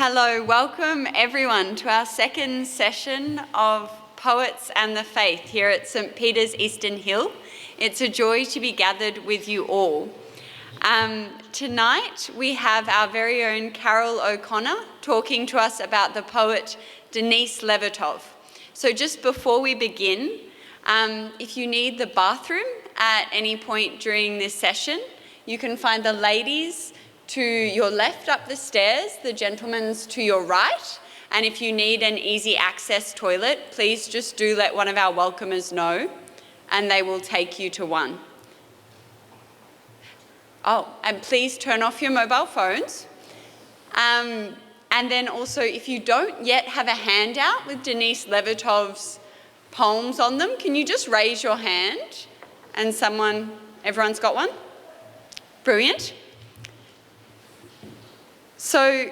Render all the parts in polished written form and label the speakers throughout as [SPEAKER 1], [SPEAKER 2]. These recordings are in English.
[SPEAKER 1] Hello, welcome everyone to our second session of Poets and the Faith here at St. Peter's Eastern Hill. It's a joy to be gathered with you all. Tonight we have our very own Carol O'Connor talking to us about the poet Denise Levertov. So just before we begin, if you need the bathroom at any point during this session, you can find the ladies to your left up the stairs, the gentlemen's to your right. And if you need an easy access toilet, please just do let one of our welcomers know and they will take you to one. Oh, and please turn off your mobile phones. And then also, if you don't yet have a handout with Denise Levertov's poems on them, can you just raise your hand? And everyone's got one? Brilliant. So,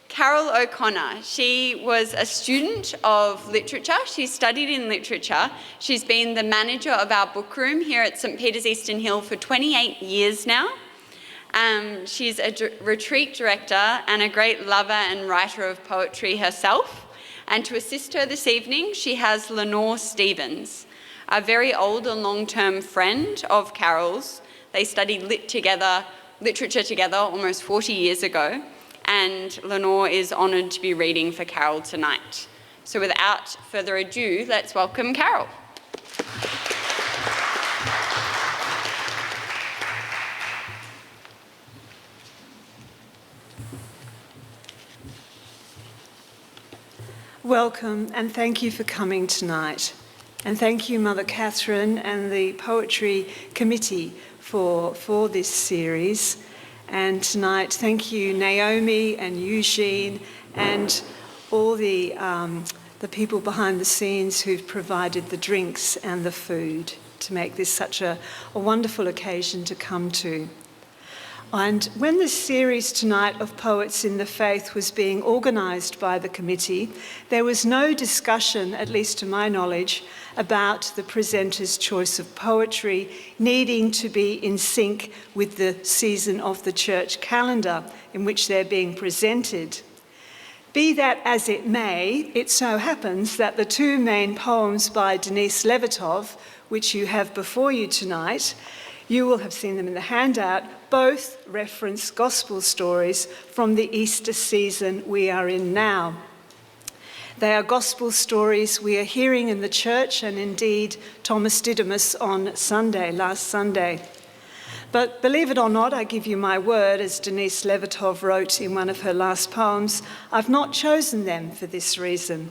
[SPEAKER 1] Carol O'Connor, she was a student of literature. She studied in literature. She's been the manager of our bookroom here at St. Peter's Eastern Hill for 28 years now. She's a retreat director and a great lover and writer of poetry herself. And to assist her this evening, she has Lenore Stevens, a very old and long-term friend of Carol's. They studied literature together almost 40 years ago. And Lenore is honoured to be reading for Carol tonight. So without further ado, let's welcome Carol.
[SPEAKER 2] Welcome and thank you for coming tonight. And thank you, Mother Catherine and the Poetry Committee for this series. And tonight, thank you, Naomi and Eugene and all the people behind the scenes who've provided the drinks and the food to make this such a wonderful occasion to come to. And when this series tonight of Poets in the Faith was being organised by the committee, there was no discussion, at least to my knowledge, about the presenter's choice of poetry needing to be in sync with the season of the church calendar in which they're being presented. Be that as it may, it so happens that the two main poems by Denise Levertov, which you have before you tonight, you will have seen them in the handout, both reference gospel stories from the Easter season we are in now. They are gospel stories we are hearing in the church and indeed Thomas Didymus on last Sunday. But believe it or not, I give you my word, as Denise Levertov wrote in one of her last poems, I've not chosen them for this reason.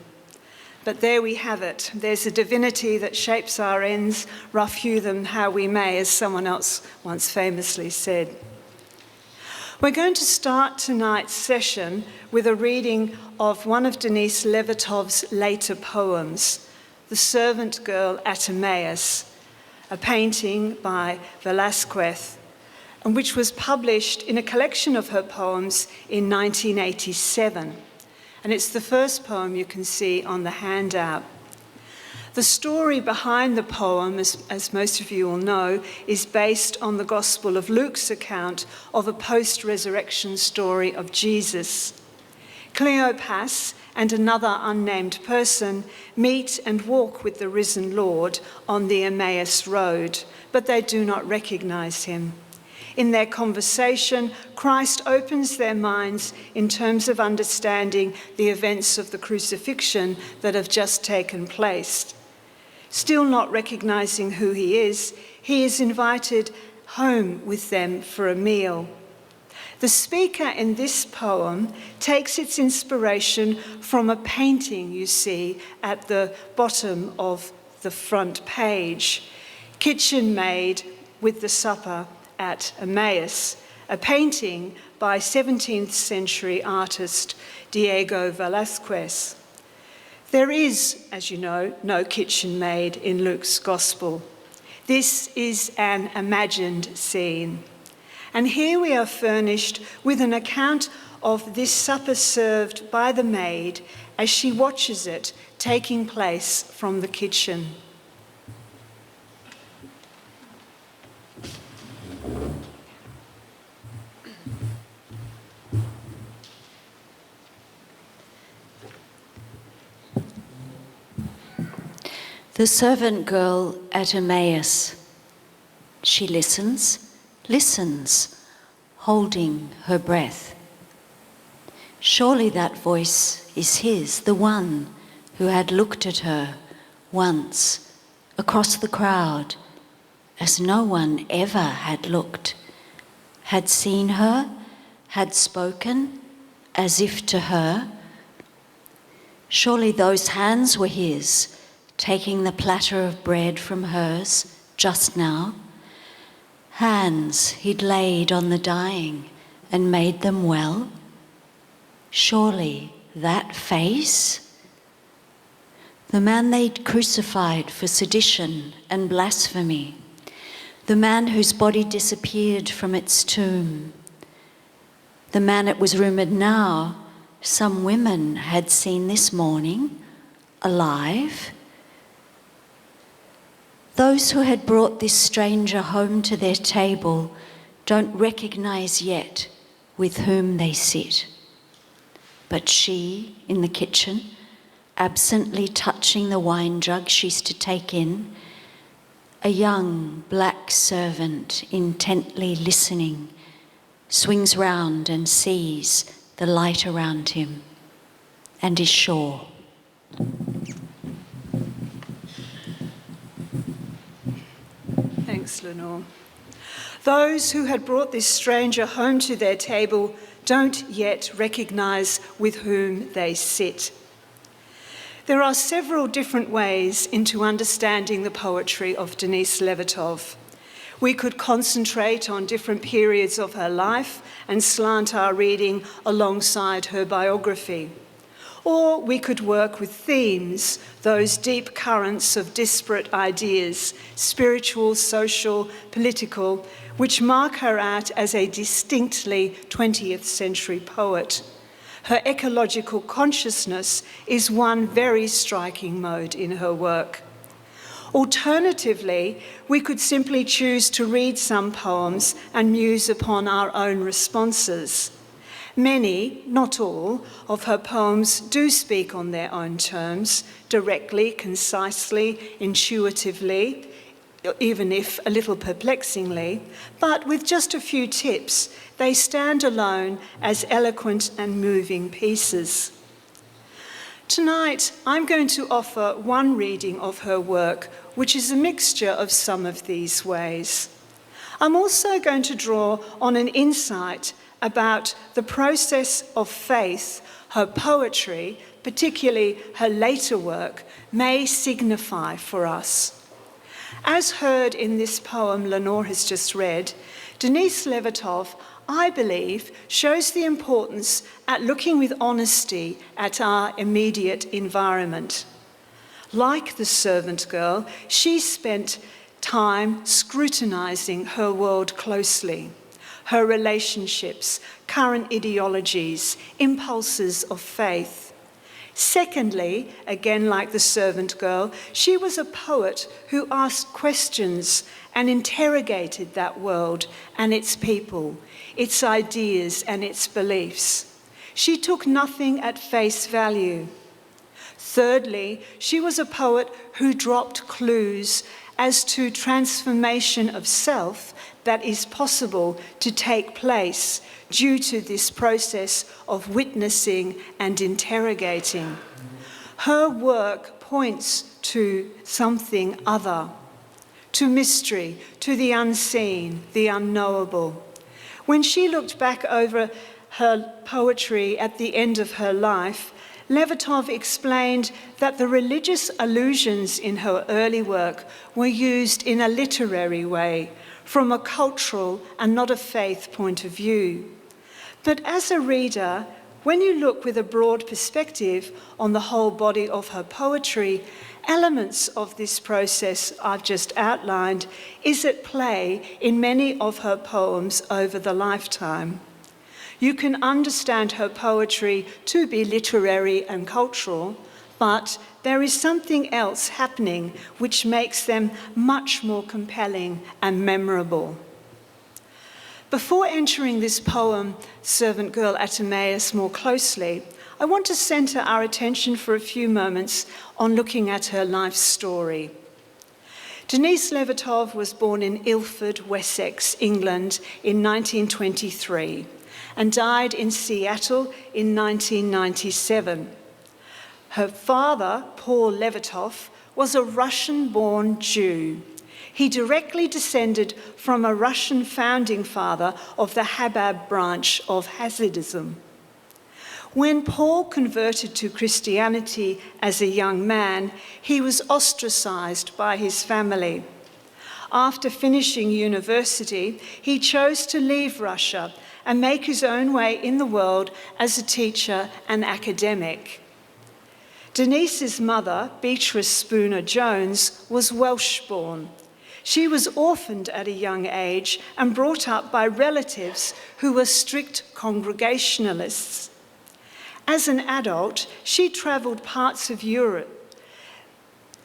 [SPEAKER 2] But there we have it. There's a divinity that shapes our ends, rough hew them how we may, as someone else once famously said. We're going to start tonight's session with a reading of one of Denise Levertov's later poems, The Servant Girl at Emmaus, a painting by Vélasquez, and which was published in a collection of her poems in 1987. And it's the first poem you can see on the handout. The story behind the poem, as most of you will know, is based on the Gospel of Luke's account of a post-resurrection story of Jesus. Cleopas and another unnamed person meet and walk with the risen Lord on the Emmaus road, but they do not recognize him. In their conversation, Christ opens their minds in terms of understanding the events of the crucifixion that have just taken place. Still not recognizing who he is invited home with them for a meal. The speaker in this poem takes its inspiration from a painting you see at the bottom of the front page, Kitchen Maid with the Supper at Emmaus, a painting by 17th century artist Diego Vélasquez. There is, as you know, no kitchen maid in Luke's Gospel. This is an imagined scene. And here we are furnished with an account of this supper served by the maid as she watches it taking place from the kitchen.
[SPEAKER 3] The servant girl at Emmaus. She listens, holding her breath. Surely that voice is his, the one who had looked at her once across the crowd, as no one ever had looked, had seen her, had spoken as if to her. Surely those hands were his, taking the platter of bread from hers just now. Hands he'd laid on the dying and made them well. Surely that face? The man they'd crucified for sedition and blasphemy, the man whose body disappeared from its tomb, the man it was rumoured now some women had seen this morning, alive. Those who had brought this stranger home to their table don't recognise yet with whom they sit. But she, in the kitchen, absently touching the wine jug she's to take in, a young black servant intently listening, swings round and sees the light around him and is sure.
[SPEAKER 2] Thanks, Lenore. Those who had brought this stranger home to their table don't yet recognise with whom they sit. There are several different ways into understanding the poetry of Denise Levertov. We could concentrate on different periods of her life and slant our reading alongside her biography. Or we could work with themes, those deep currents of disparate ideas, spiritual, social, political, which mark her out as a distinctly 20th century poet. Her ecological consciousness is one very striking mode in her work. Alternatively, we could simply choose to read some poems and muse upon our own responses. Many, not all, of her poems do speak on their own terms, directly, concisely, intuitively, even if a little perplexingly, but with just a few tips, they stand alone as eloquent and moving pieces. Tonight, I'm going to offer one reading of her work, which is a mixture of some of these ways. I'm also going to draw on an insight about the process of faith her poetry, particularly her later work, may signify for us. As heard in this poem Lenore has just read, Denise Levertov, I believe, shows the importance at looking with honesty at our immediate environment. Like the servant girl, she spent time scrutinising her world closely, her relationships, current ideologies, impulses of faith. Secondly, again like the servant girl, she was a poet who asked questions and interrogated that world and its people, its ideas and its beliefs. She took nothing at face value. Thirdly, she was a poet who dropped clues as to transformation of self that is possible to take place due to this process of witnessing and interrogating. Her work points to something other, to mystery, to the unseen, the unknowable. When she looked back over her poetry at the end of her life, Levertov explained that the religious allusions in her early work were used in a literary way, from a cultural and not a faith point of view. But as a reader, when you look with a broad perspective on the whole body of her poetry, elements of this process I've just outlined is at play in many of her poems over the lifetime. You can understand her poetry to be literary and cultural, but there is something else happening which makes them much more compelling and memorable. Before entering this poem, Servant Girl at Emmaus, more closely, I I want to centre our attention for a few moments on looking at her life story. Denise Levertov was born in Ilford, Wessex, England in 1923 and died in Seattle in 1997. Her father, Paul Levertov, was a Russian-born Jew. He directly descended from a Russian founding father of the Chabad branch of Hasidism. When Paul converted to Christianity as a young man, he was ostracized by his family. After finishing university, he chose to leave Russia and make his own way in the world as a teacher and academic. Denise's mother, Beatrice Spooner Jones, was Welsh-born. She was orphaned at a young age and brought up by relatives who were strict Congregationalists. As an adult, she travelled parts of Europe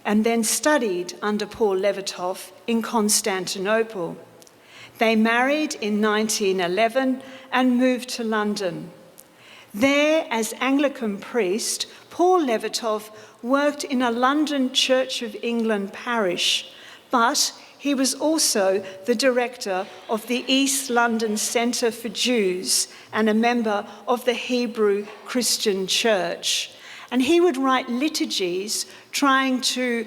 [SPEAKER 2] and then studied under Paul Levertov in Constantinople. They married in 1911 and moved to London. There, as Anglican priest, Paul Levertov worked in a London Church of England parish, but he was also the director of the East London Centre for Jews and a member of the Hebrew Christian Church. And he would write liturgies trying to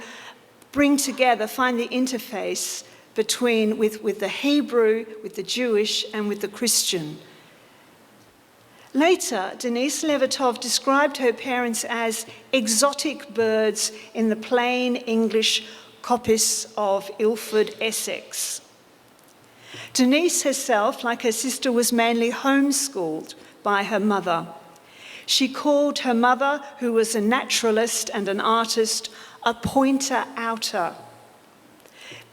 [SPEAKER 2] bring together, find the interface between with the Hebrew, with the Jewish, and with the Christian. Later, Denise Levertov described her parents as exotic birds in the plain English coppice of Ilford, Essex. Denise herself, like her sister, was mainly homeschooled by her mother. She called her mother, who was a naturalist and an artist, a pointer outer.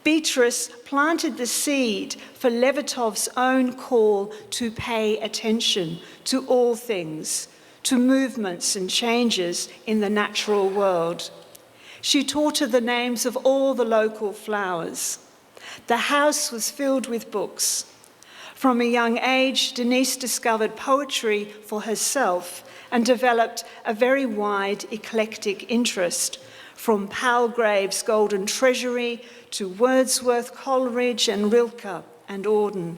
[SPEAKER 2] Beatrice planted the seed for Levertov's own call to pay attention to all things, to movements and changes in the natural world. She taught her the names of all the local flowers. The house was filled with books. From a young age, Denise discovered poetry for herself and developed a very wide, eclectic interest, from Palgrave's Golden Treasury to Wordsworth, Coleridge, and Rilke and Auden.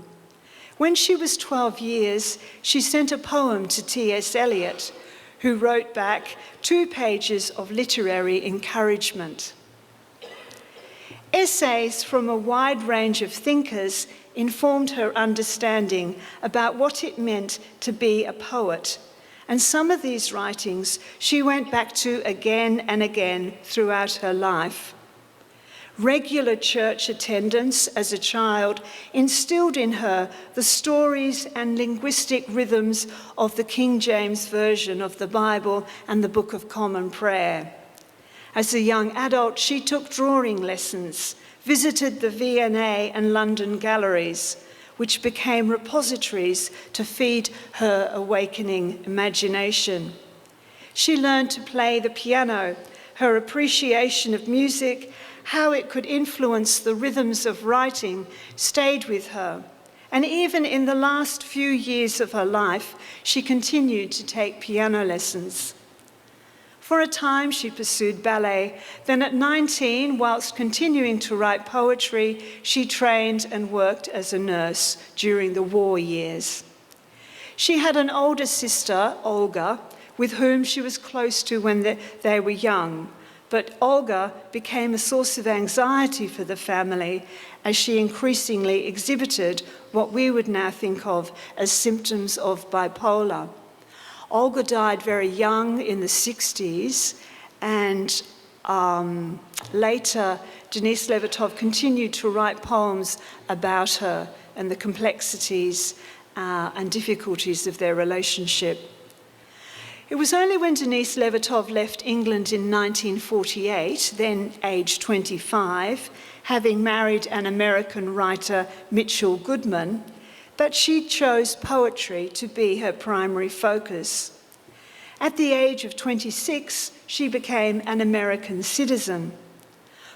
[SPEAKER 2] When she was 12 years, she sent a poem to T.S. Eliot, who wrote back 2 pages of literary encouragement. Essays from a wide range of thinkers informed her understanding about what it meant to be a poet, and some of these writings she went back to again and again throughout her life. Regular church attendance as a child instilled in her the stories and linguistic rhythms of the King James Version of the Bible and the Book of Common Prayer. As a young adult, she took drawing lessons, visited the V&A and London galleries, which became repositories to feed her awakening imagination. She learned to play the piano. Her appreciation of music, how it could influence the rhythms of writing, stayed with her. And even in the last few years of her life, she continued to take piano lessons. For a time, she pursued ballet. Then at 19, whilst continuing to write poetry, she trained and worked as a nurse during the war years. She had an older sister, Olga, with whom she was close to when they were young. But Olga became a source of anxiety for the family as she increasingly exhibited what we would now think of as symptoms of bipolar. Olga died very young in the 60s, and later Denise Levertov continued to write poems about her and the complexities and difficulties of their relationship. It was only when Denise Levertov left England in 1948, then aged 25, having married an American writer, Mitchell Goodman, that she chose poetry to be her primary focus. At the age of 26, she became an American citizen.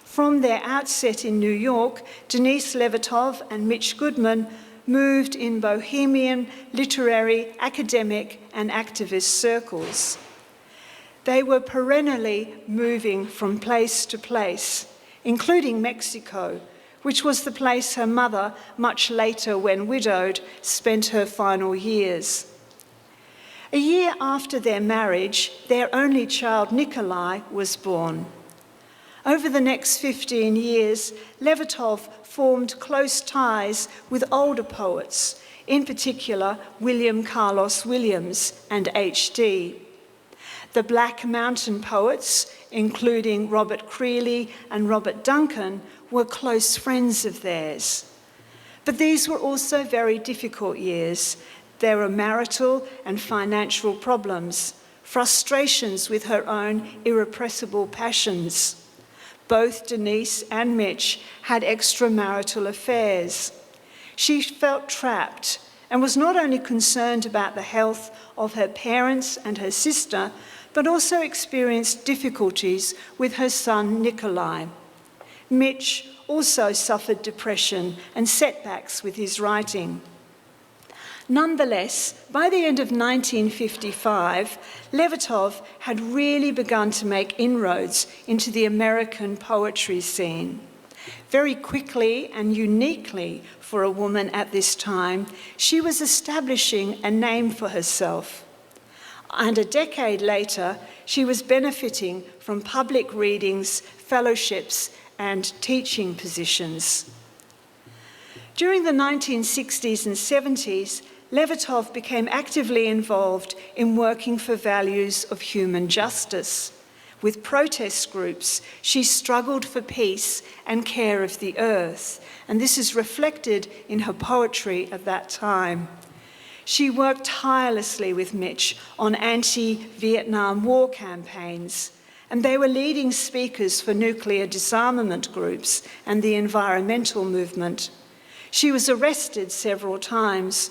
[SPEAKER 2] From their outset in New York, Denise Levertov and Mitch Goodman moved in bohemian, literary, academic, and activist circles. They were perennially moving from place to place, including Mexico, which was the place her mother, much later when widowed, spent her final years. A year after their marriage, their only child, Nikolai, was born. Over the next 15 years, Levertov formed close ties with older poets, in particular William Carlos Williams and H.D. The Black Mountain poets, including Robert Creeley and Robert Duncan, were close friends of theirs. But these were also very difficult years. There were marital and financial problems, frustrations with her own irrepressible passions. Both Denise and Mitch had extramarital affairs. She felt trapped and was not only concerned about the health of her parents and her sister, but also experienced difficulties with her son Nikolai. Mitch also suffered depression and setbacks with his writing. Nonetheless, by the end of 1955, Levertov had really begun to make inroads into the American poetry scene. Very quickly and uniquely for a woman at this time, she was establishing a name for herself. And a decade later, she was benefiting from public readings, fellowships, and teaching positions. During the 1960s and 70s, Levertov became actively involved in working for values of human justice. With protest groups, she struggled for peace and care of the earth, and this is reflected in her poetry at that time. She worked tirelessly with Mitch on anti-Vietnam War campaigns, and they were leading speakers for nuclear disarmament groups and the environmental movement. She was arrested several times.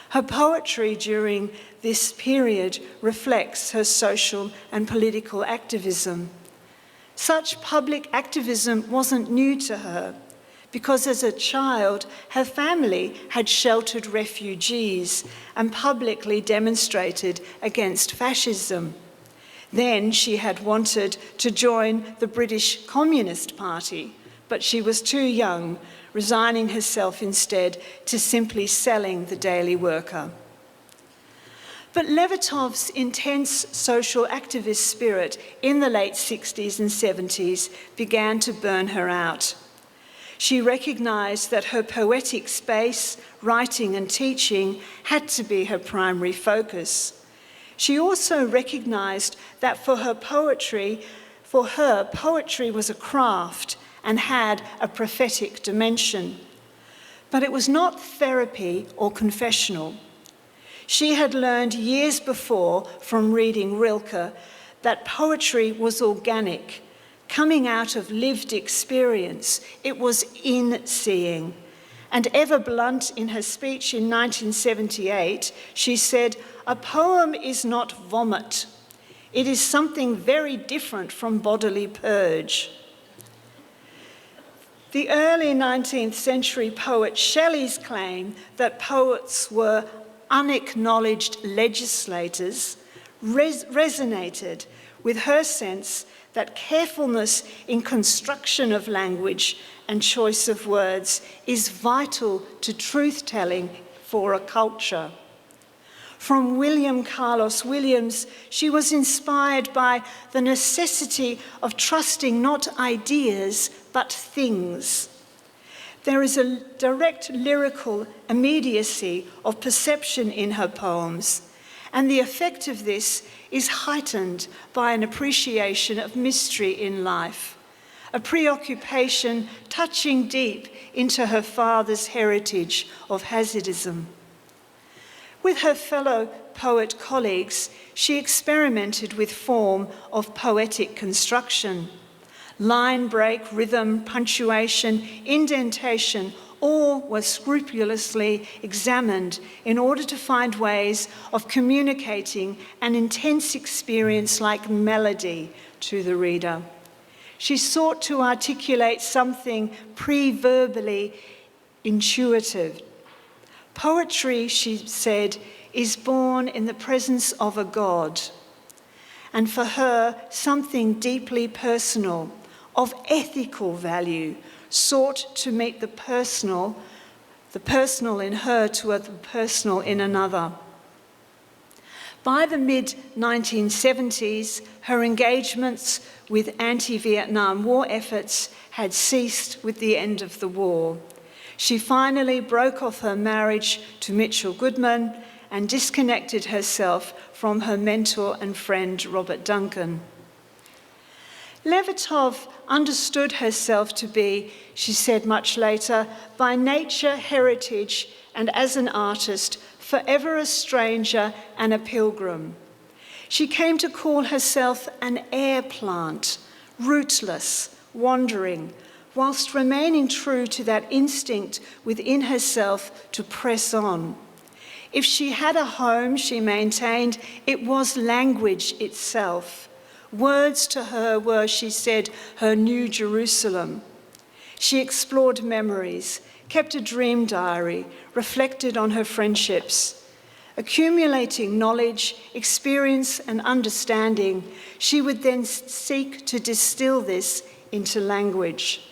[SPEAKER 2] Her poetry during this period reflects her social and political activism. Such public activism wasn't new to her, because as a child, her family had sheltered refugees and publicly demonstrated against fascism. Then she had wanted to join the British Communist Party, but she was too young, resigning herself instead to simply selling the Daily Worker. But Levertov's intense social activist spirit in the late 60s and 70s began to burn her out. She recognised that her poetic space, writing and teaching, had to be her primary focus. She also recognised that for her, poetry was a craft and had a prophetic dimension. But it was not therapy or confessional. She had learned years before from reading Rilke that poetry was organic, coming out of lived experience. It was in-seeing. And ever blunt in her speech in 1978, she said, "A poem is not vomit. It is something very different from bodily purge." The early 19th century poet Shelley's claim that poets were unacknowledged legislators resonated with her sense that carefulness in construction of language and choice of words is vital to truth-telling for a culture. From William Carlos Williams, she was inspired by the necessity of trusting not ideas, but things. There is a direct lyrical immediacy of perception in her poems, and the effect of this is heightened by an appreciation of mystery in life, a preoccupation touching deep into her father's heritage of Hasidism. With her fellow poet colleagues, she experimented with form of poetic construction. Line break, rhythm, punctuation, indentation, all were scrupulously examined in order to find ways of communicating an intense experience like melody to the reader. She sought to articulate something pre-verbally intuitive. Poetry, she said, is born in the presence of a God. and for her, something deeply personal, of ethical value, sought to meet the personal in her to the personal in another. By the mid-1970s, her engagements with anti-Vietnam War efforts had ceased with the end of the war. She finally broke off her marriage to Mitchell Goodman and disconnected herself from her mentor and friend Robert Duncan. Levertov understood herself to be, she said much later, by nature, heritage, and as an artist, forever a stranger and a pilgrim. She came to call herself an air plant, rootless, wandering, whilst remaining true to that instinct within herself to press on. If she had a home, she maintained, it was language itself. Words to her were, she said, her new Jerusalem. She explored memories, kept a dream diary, reflected on her friendships. Accumulating knowledge, experience, and understanding, she would then seek to distill this into language.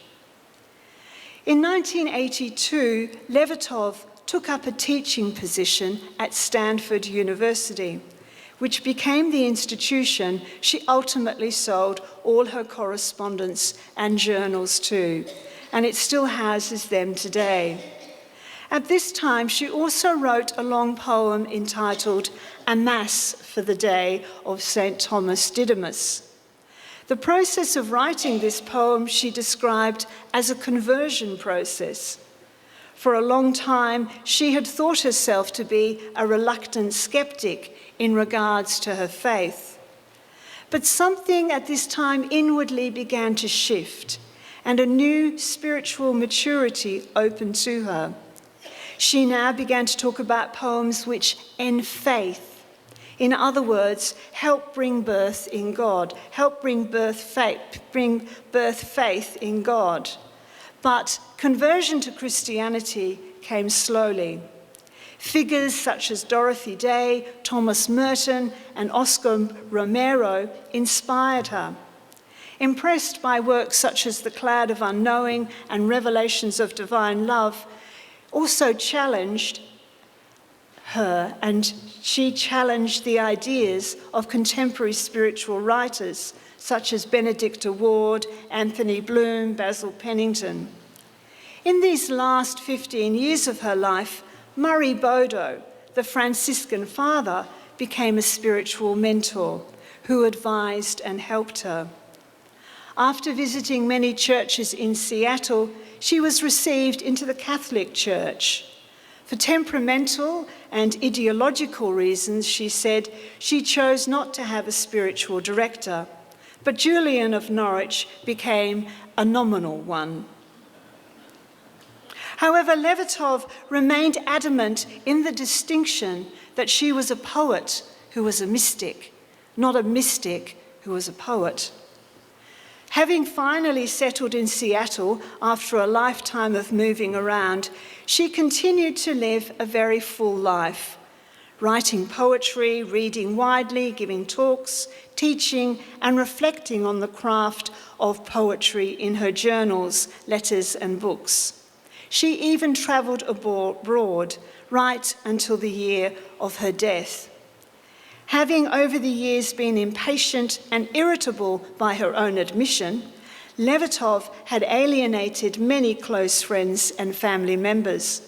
[SPEAKER 2] In 1982, Levertov took up a teaching position at Stanford University, which became the institution she ultimately sold all her correspondence and journals to, and it still houses them today. At this time, she also wrote a long poem entitled A Mass for the Day of St. Thomas Didymus. The process of writing this poem she described as a conversion process. For a long time, she had thought herself to be a reluctant skeptic in regards to her faith. But something at this time inwardly began to shift, and a new spiritual maturity opened to her. She now began to talk about poems which end faith. In other words, help bring birth in God, help bring birth faith in God. But conversion to Christianity came slowly. Figures such as Dorothy Day, Thomas Merton, and Oscar Romero inspired her. Impressed by works such as The Cloud of Unknowing and Revelations of Divine Love, also challenged her, and she challenged the ideas of contemporary spiritual writers such as Benedicta Ward, Anthony Bloom, Basil Pennington. In these last 15 years of her life, Murray Bodo, the Franciscan father, became a spiritual mentor who advised and helped her. After visiting many churches in Seattle, she was received into the Catholic Church. For temperamental and ideological reasons, she said, she chose not to have a spiritual director, but Julian of Norwich became a nominal one. However, Levertov remained adamant in the distinction that she was a poet who was a mystic, not a mystic who was a poet. Having finally settled in Seattle after a lifetime of moving around, she continued to live a very full life, writing poetry, reading widely, giving talks, teaching, and reflecting on the craft of poetry in her journals, letters, and books. She even travelled abroad right until the year of her death. Having over the years been impatient and irritable by her own admission, Levertov had alienated many close friends and family members.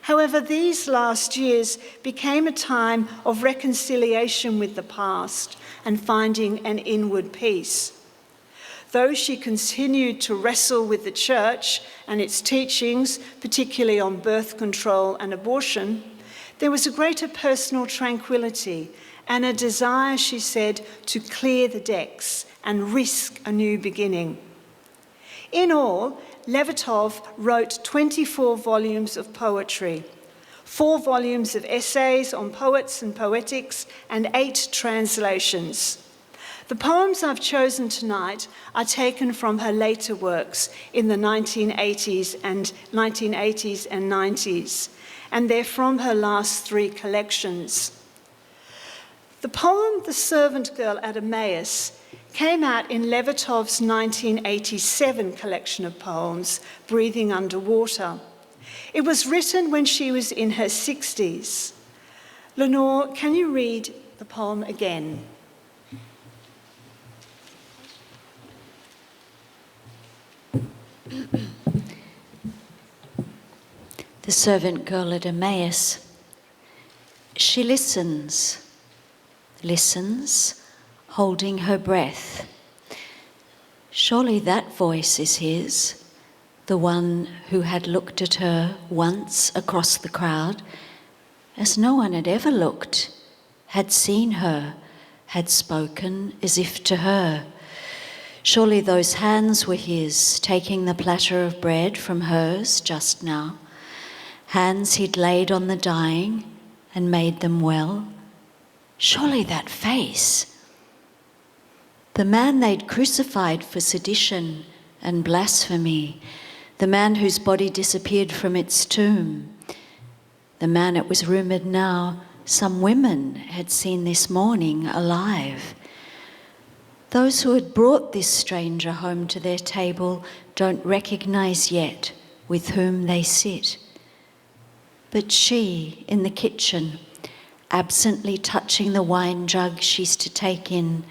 [SPEAKER 2] However, these last years became a time of reconciliation with the past and finding an inward peace. Though she continued to wrestle with the church and its teachings, particularly on birth control and abortion, there was a greater personal tranquility and a desire, she said, to clear the decks and risk a new beginning. In all, Levertov wrote 24 volumes of poetry, 4 volumes of essays on poets and poetics, and 8 translations. The poems I've chosen tonight are taken from her later works in the 1980s and 90s, and they're from her last 3 collections. The poem The Servant Girl at Emmaus came out in Levertov's 1987 collection of poems, Breathing Underwater. It was written when she was in her 60s. Lenore, can you read the poem again?
[SPEAKER 3] The servant girl at Emmaus. She listens, holding her breath. Surely that voice is his, the one who had looked at her once across the crowd, as no one had ever looked, had seen her, had spoken as if to her. Surely those hands were his, taking the platter of bread from hers just now. Hands he'd laid on the dying and made them well. Surely that face. The man they'd crucified for sedition and blasphemy, the man whose body disappeared from its tomb, the man it was rumoured now some women had seen this morning alive. Those who had brought this stranger home to their table don't recognise yet with whom they sit. But she, in the kitchen, absently touching the wine jug she's to take in,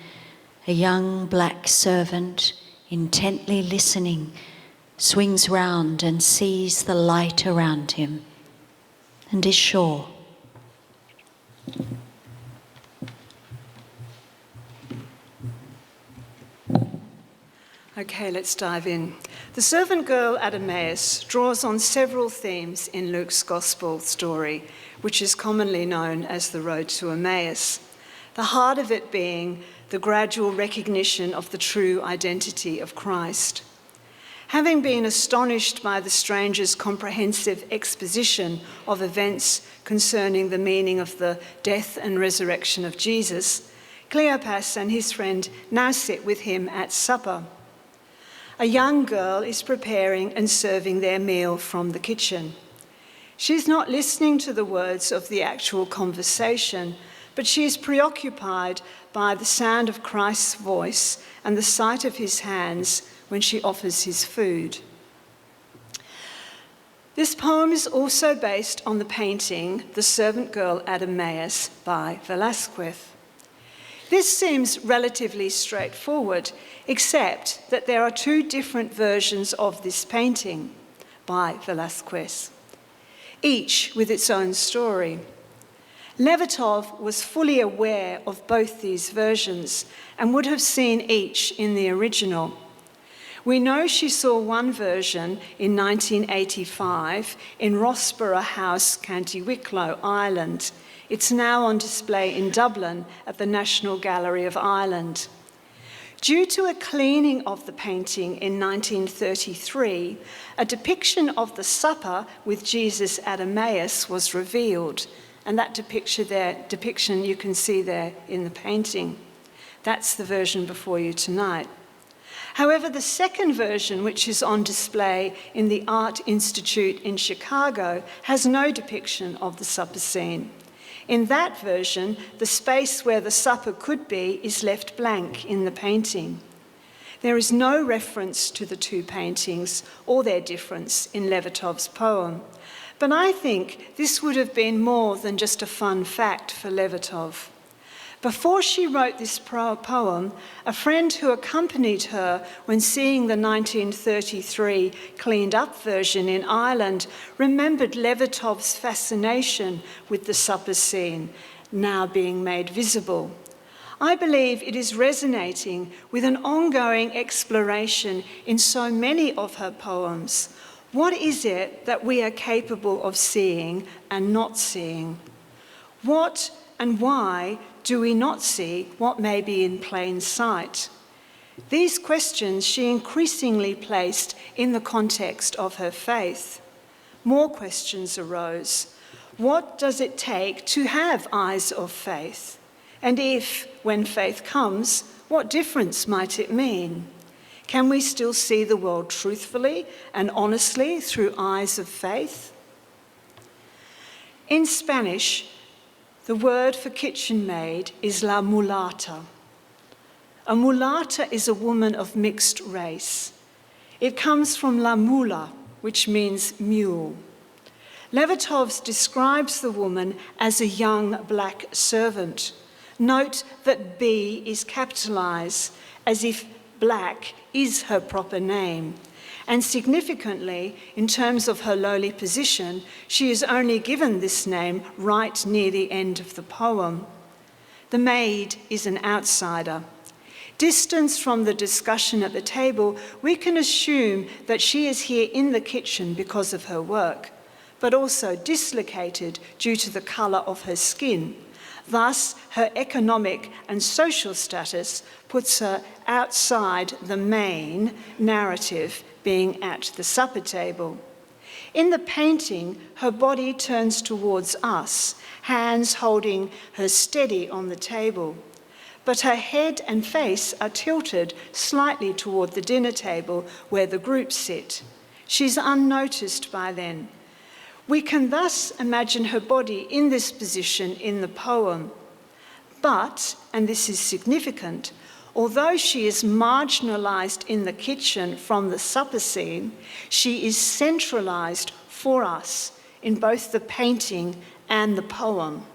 [SPEAKER 3] a young black servant, intently listening, swings round and sees the light around him and is sure.
[SPEAKER 2] Okay, let's dive in. The servant girl at Emmaus draws on several themes in Luke's gospel story, which is commonly known as the road to Emmaus, the heart of it being the gradual recognition of the true identity of Christ. Having been astonished by the stranger's comprehensive exposition of events concerning the meaning of the death and resurrection of Jesus, Cleopas and his friend now sit with him at supper. A young girl is preparing and serving their meal from the kitchen. She's not listening to the words of the actual conversation, but she is preoccupied by the sound of Christ's voice and the sight of his hands when she offers his food. This poem is also based on the painting The Servant Girl at Emmaus by Vélasquez. This seems relatively straightforward, except that there are two different versions of this painting by Vélasquez, each with its own story. Levertov was fully aware of both these versions and would have seen each in the original. We know she saw one version in 1985 in Rossborough House, County Wicklow, Ireland. It's now on display in Dublin at the National Gallery of Ireland. Due to a cleaning of the painting in 1933, a depiction of the supper with Jesus at Emmaus was revealed, and that depiction you can see there in the painting. That's the version before you tonight. However, the second version, which is on display in the Art Institute in Chicago, has no depiction of the supper scene. In that version, the space where the supper could be is left blank in the painting. There is no reference to the two paintings or their difference in Levertov's poem, but I think this would have been more than just a fun fact for Levertov. Before she wrote this poem, a friend who accompanied her when seeing the 1933 cleaned up version in Ireland remembered Levertov's fascination with the supper scene, now being made visible. I believe it is resonating with an ongoing exploration in so many of her poems. What is it that we are capable of seeing and not seeing? What and why do we not see what may be in plain sight? These questions she increasingly placed in the context of her faith. More questions arose. What does it take to have eyes of faith? And if, when faith comes, what difference might it mean? Can we still see the world truthfully and honestly through eyes of faith? In Spanish, The word for kitchen maid is la mulata. A mulata is a woman of mixed race. It comes from la mula, which means mule. Levertov describes the woman as a young black servant. Note that B is capitalised, as if black is her proper name. And significantly, in terms of her lowly position, she is only given this name right near the end of the poem. The maid is an outsider. Distanced from the discussion at the table, we can assume that she is here in the kitchen because of her work, but also dislocated due to the colour of her skin. Thus, her economic and social status puts her outside the main narrative, being at the supper table. In the painting, her body turns towards us, hands holding her steady on the table. But her head and face are tilted slightly toward the dinner table where the group sit. She's unnoticed by then. We can thus imagine her body in this position in the poem. But, and this is significant, although she is marginalised in the kitchen from the supper scene, she is centralised for us in both the painting and the poem.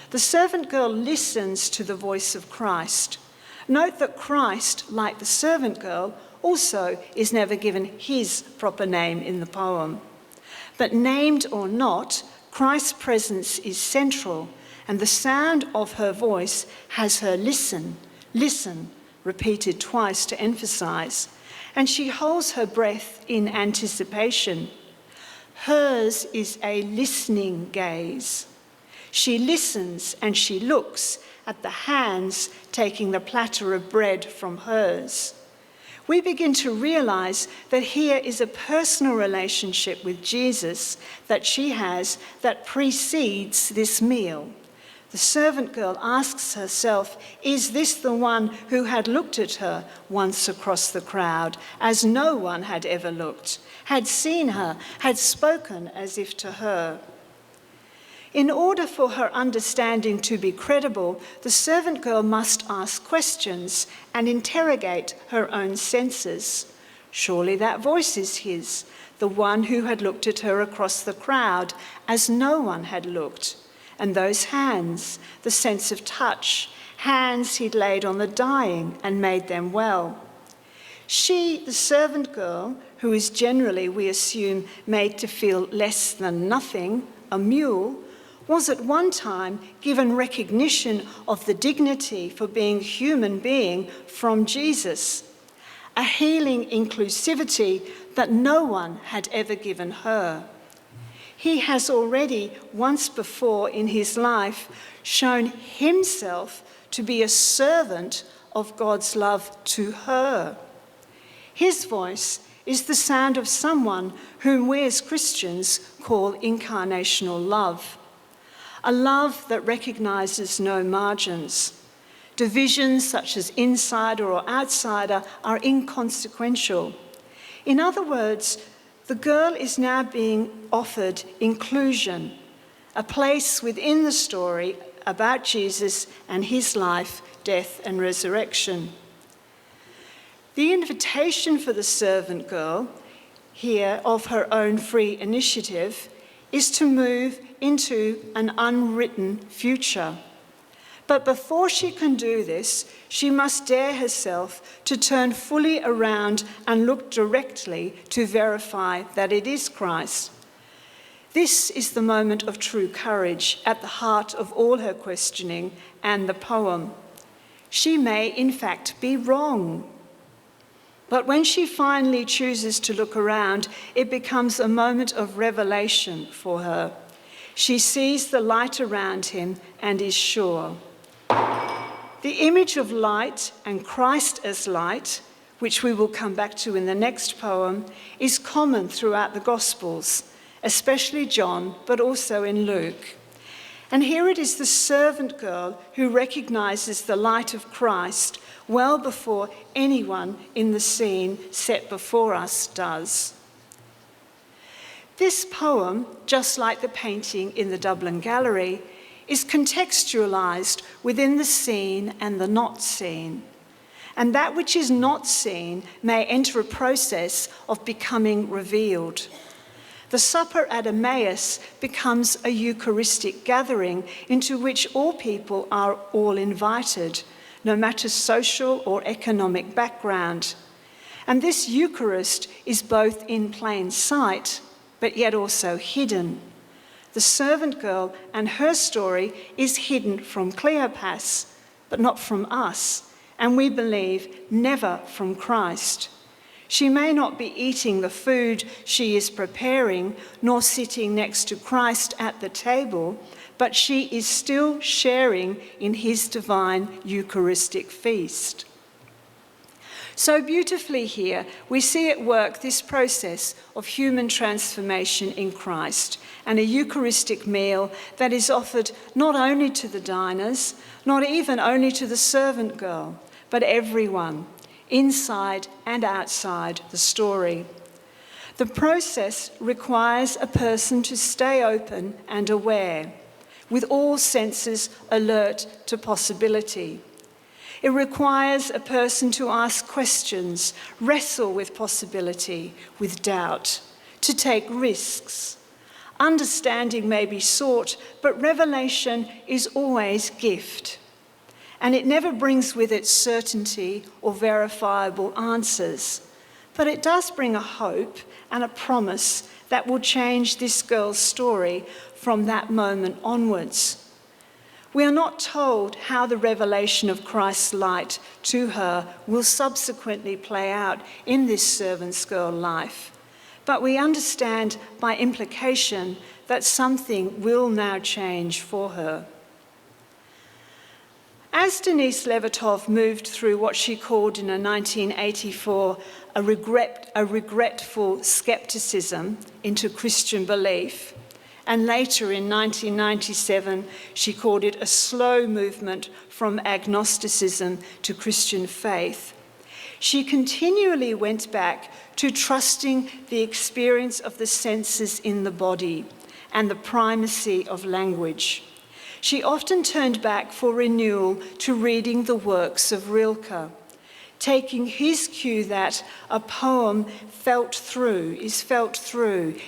[SPEAKER 2] The servant girl listens to the voice of Christ. Note that Christ, like the servant girl, also is never given his proper name in the poem. But named or not, Christ's presence is central, and the sound of her voice has her listen, repeated twice to emphasise, and she holds her breath in anticipation. Hers is a listening gaze. She listens and she looks at the hands taking the platter of bread from hers. We begin to realise that here is a personal relationship with Jesus that she has that precedes this meal. The servant girl asks herself, is this the one who had looked at her once across the crowd, as no one had ever looked, had seen her, had spoken as if to her? In order for her understanding to be credible, the servant girl must ask questions and interrogate her own senses. Surely that voice is his, the one who had looked at her across the crowd, as no one had looked. And those hands, the sense of touch, hands he'd laid on the dying and made them well. She, the servant girl, who is generally, we assume, made to feel less than nothing, a mule, was at one time given recognition of the dignity for being human being from Jesus, a healing inclusivity that no one had ever given her. He has already, once before in his life, shown himself to be a servant of God's love to her. His voice is the sound of someone whom we as Christians call incarnational love. A love that recognises no margins. Divisions such as insider or outsider are inconsequential. In other words, the girl is now being offered inclusion, a place within the story about Jesus and his life, death and resurrection. The invitation for the servant girl, here of her own free initiative, is to move into an unwritten future. But before she can do this, she must dare herself to turn fully around and look directly to verify that it is Christ. This is the moment of true courage at the heart of all her questioning and the poem. She may, in fact, be wrong. But when she finally chooses to look around, it becomes a moment of revelation for her. She sees the light around him and is sure. The image of light and Christ as light, which we will come back to in the next poem, is common throughout the Gospels, especially John, but also in Luke. And here it is the servant girl who recognises the light of Christ well before anyone in the scene set before us does. This poem, just like the painting in the Dublin Gallery, is contextualized within the seen and the not seen. And that which is not seen may enter a process of becoming revealed. The supper at Emmaus becomes a Eucharistic gathering into which all people are all invited, no matter social or economic background. And this Eucharist is both in plain sight, but yet also hidden. The servant girl and her story is hidden from Cleopas, but not from us, and we believe never from Christ. She may not be eating the food she is preparing, nor sitting next to Christ at the table, but she is still sharing in his divine Eucharistic feast. So beautifully here, we see at work this process of human transformation in Christ and a Eucharistic meal that is offered not only to the diners, not even only to the servant girl, but everyone, inside and outside the story. The process requires a person to stay open and aware, with all senses alert to possibility. It requires a person to ask questions, wrestle with possibility, with doubt, to take risks. Understanding may be sought, but revelation is always gift. And it never brings with it certainty or verifiable answers. But it does bring a hope and a promise that will change this girl's story from that moment onwards. We are not told how the revelation of Christ's light to her will subsequently play out in this servant's girl life, but we understand by implication that something will now change for her. As Denise Levertov moved through what she called in a 1984 a regretful skepticism into Christian belief, and later in 1997 she called it a slow movement from agnosticism to Christian faith, she continually went back to trusting the experience of the senses in the body and the primacy of language. She often turned back for renewal to reading the works of Rilke, taking his cue that a poem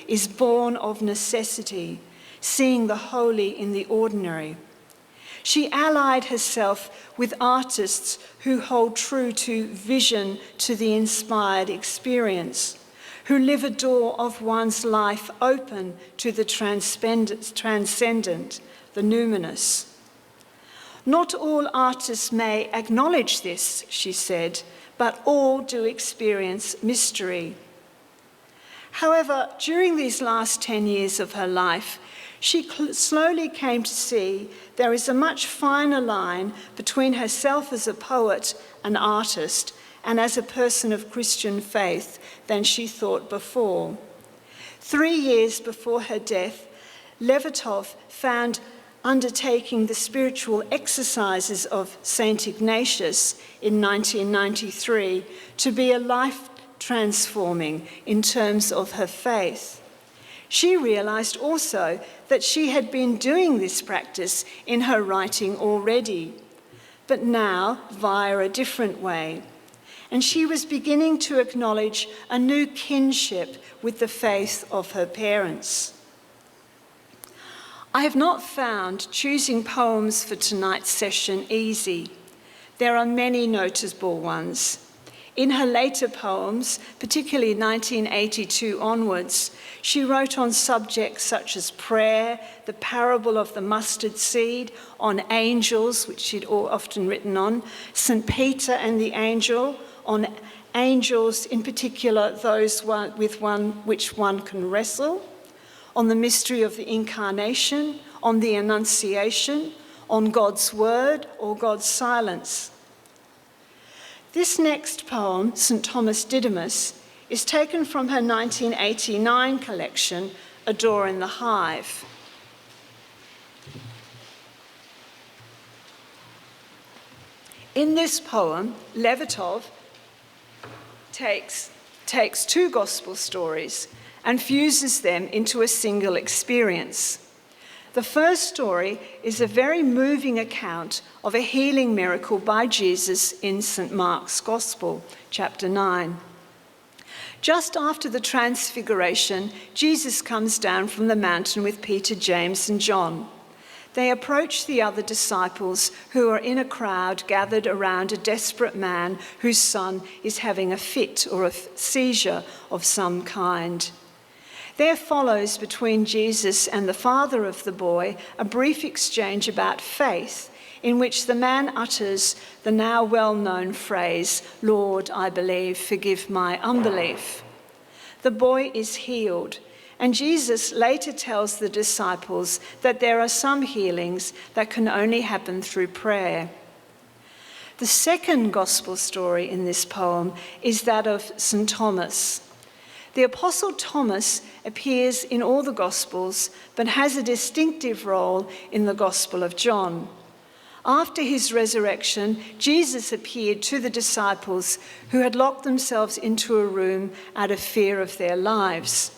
[SPEAKER 2] is born of necessity, seeing the holy in the ordinary. She allied herself with artists who hold true to vision, to the inspired experience, who live a door of one's life open to the transcendent, the numinous. Not all artists may acknowledge this, she said, but all do experience mystery. However, during these last 10 years of her life, she slowly came to see there is a much finer line between herself as a poet, an artist, and as a person of Christian faith than she thought before. 3 years before her death, Levertov found undertaking the spiritual exercises of St. Ignatius in 1993 to be a life transforming in terms of her faith. She realized also that she had been doing this practice in her writing already, but now via a different way. And she was beginning to acknowledge a new kinship with the faith of her parents. I have not found choosing poems for tonight's session easy. There are many notable ones. In her later poems, particularly 1982 onwards, she wrote on subjects such as prayer, the parable of the mustard seed, on angels, which she'd often written on, St. Peter and the angel, on angels, in particular those with which one can wrestle, on the mystery of the Incarnation, on the Annunciation, on God's Word or God's silence. This next poem, St. Thomas Didymus, is taken from her 1989 collection, A Door in the Hive. In this poem, Levertov takes two gospel stories and fuses them into a single experience. The first story is a very moving account of a healing miracle by Jesus in St. Mark's Gospel, chapter 9. Just after the Transfiguration, Jesus comes down from the mountain with Peter, James, and John. They approach the other disciples who are in a crowd gathered around a desperate man whose son is having a fit or a seizure of some kind. There follows between Jesus and the father of the boy a brief exchange about faith, in which the man utters the now well-known phrase, "Lord, I believe, forgive my unbelief." The boy is healed, and Jesus later tells the disciples that there are some healings that can only happen through prayer. The second gospel story in this poem is that of St. Thomas. The Apostle Thomas appears in all the Gospels, but has a distinctive role in the Gospel of John. After his resurrection, Jesus appeared to the disciples who had locked themselves into a room out of fear of their lives.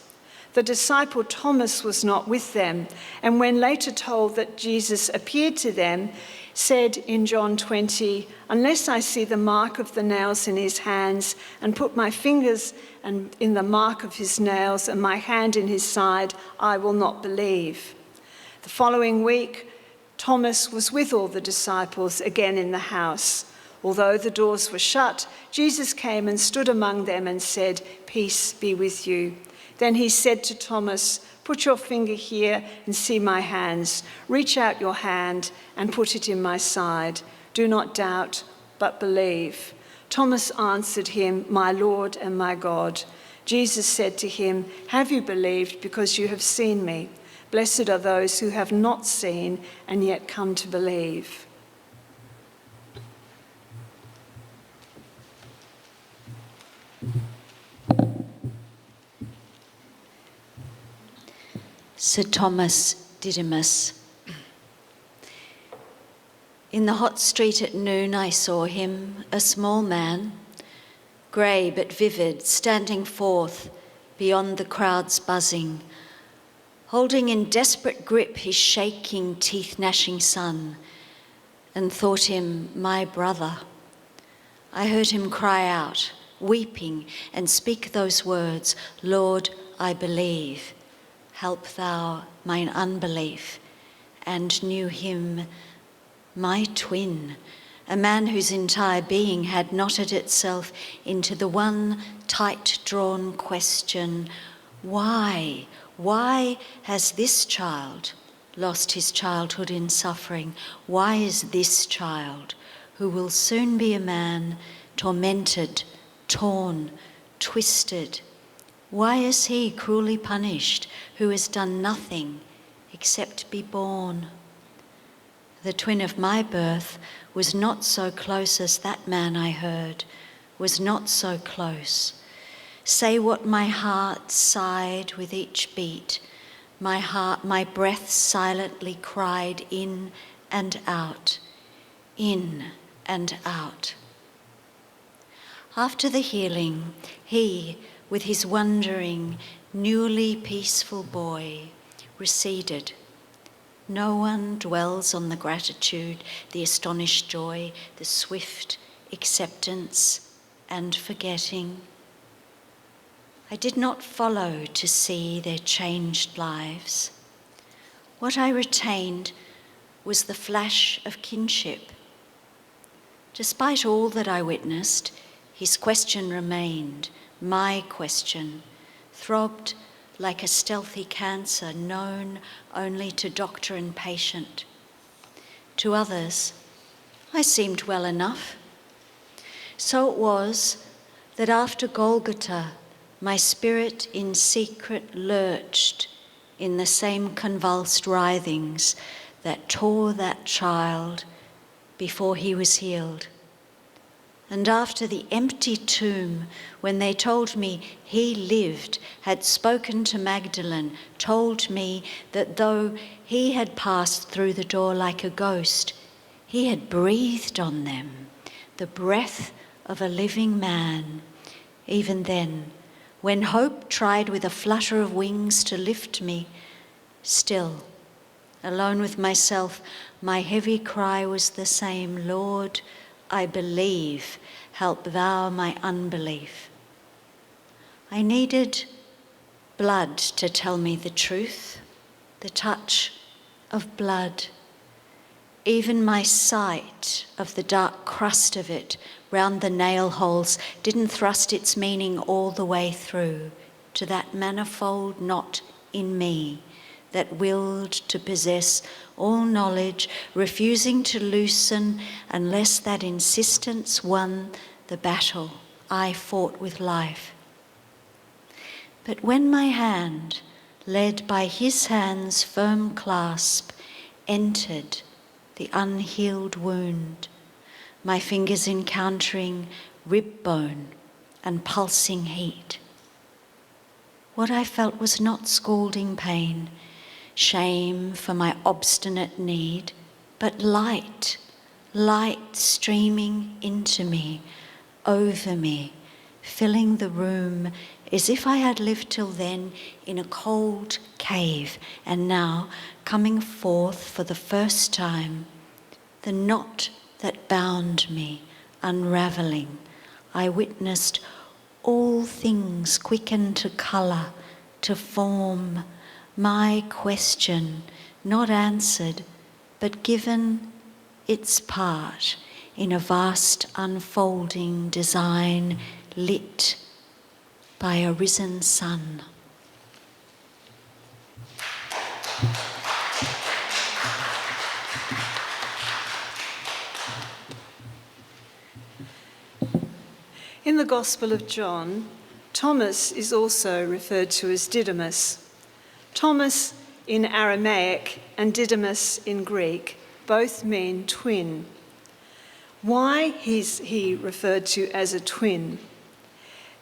[SPEAKER 2] The disciple Thomas was not with them, and when later told that Jesus appeared to them, said in John 20, "Unless I see the mark of the nails in his hands and put my fingers in the mark of his nails and my hand in his side, I will not believe." The following week, Thomas was with all the disciples again in the house. Although the doors were shut, Jesus came and stood among them and said, "Peace be with you." Then he said to Thomas, "Put your finger here and see my hands. Reach out your hand and put it in my side. Do not doubt, but believe." Thomas answered him, "My Lord and my God." Jesus said to him, "Have you believed because you have seen me? Blessed are those who have not seen and yet come to believe."
[SPEAKER 3] Sir Thomas Didymus. In the hot street at noon I saw him, a small man, grey but vivid, standing forth beyond the crowd's buzzing, holding in desperate grip his shaking, teeth-gnashing son, and thought him my brother. I heard him cry out, weeping, and speak those words, "Lord, I believe. Help thou mine unbelief," and knew him my twin, a man whose entire being had knotted itself into the one tight-drawn question, why has this child lost his childhood in suffering? Why is this child, who will soon be a man, tormented, torn, twisted? Why is he cruelly punished, who has done nothing except be born? The twin of my birth was not so close as that man I heard, was not so close. Say what my heart sighed with each beat, my breath silently cried in and out, in and out. After the healing, he, with his wondering, newly peaceful boy, receded. No one dwells on the gratitude, the astonished joy, the swift acceptance and forgetting. I did not follow to see their changed lives. What I retained was the flash of kinship. Despite all that I witnessed, his question remained, my question, throbbed like a stealthy cancer known only to doctor and patient. To others, I seemed well enough. So it was that after Golgotha, my spirit in secret lurched in the same convulsed writhings that tore that child before he was healed. And after the empty tomb, when they told me he lived, had spoken to Magdalene, told me that though he had passed through the door like a ghost, he had breathed on them the breath of a living man. Even then, when hope tried with a flutter of wings to lift me, still Alone with myself, my heavy cry was the same, Lord, I believe, help thou my unbelief. I needed blood to tell me the truth, the touch of blood. Even my sight of the dark crust of it round the nail holes didn't thrust its meaning all the way through to that manifold knot in me that willed to possess all knowledge, refusing to loosen unless that insistence won the battle I fought with life. But when my hand, led by his hand's firm clasp, entered the unhealed wound, my fingers encountering rib bone and pulsing heat, what I felt was not scalding pain, shame for my obstinate need, but light streaming into me, over me, filling the room as if I had lived till then in a cold cave, and now, coming forth for the first time, the knot that bound me unravelling, I witnessed all things quicken to colour, to form, my question not answered, but given its part in a vast unfolding design lit by a risen sun.
[SPEAKER 2] In the Gospel of John, Thomas is also referred to as Didymus. Thomas in Aramaic and Didymus in Greek both mean twin. Why is he referred to as a twin?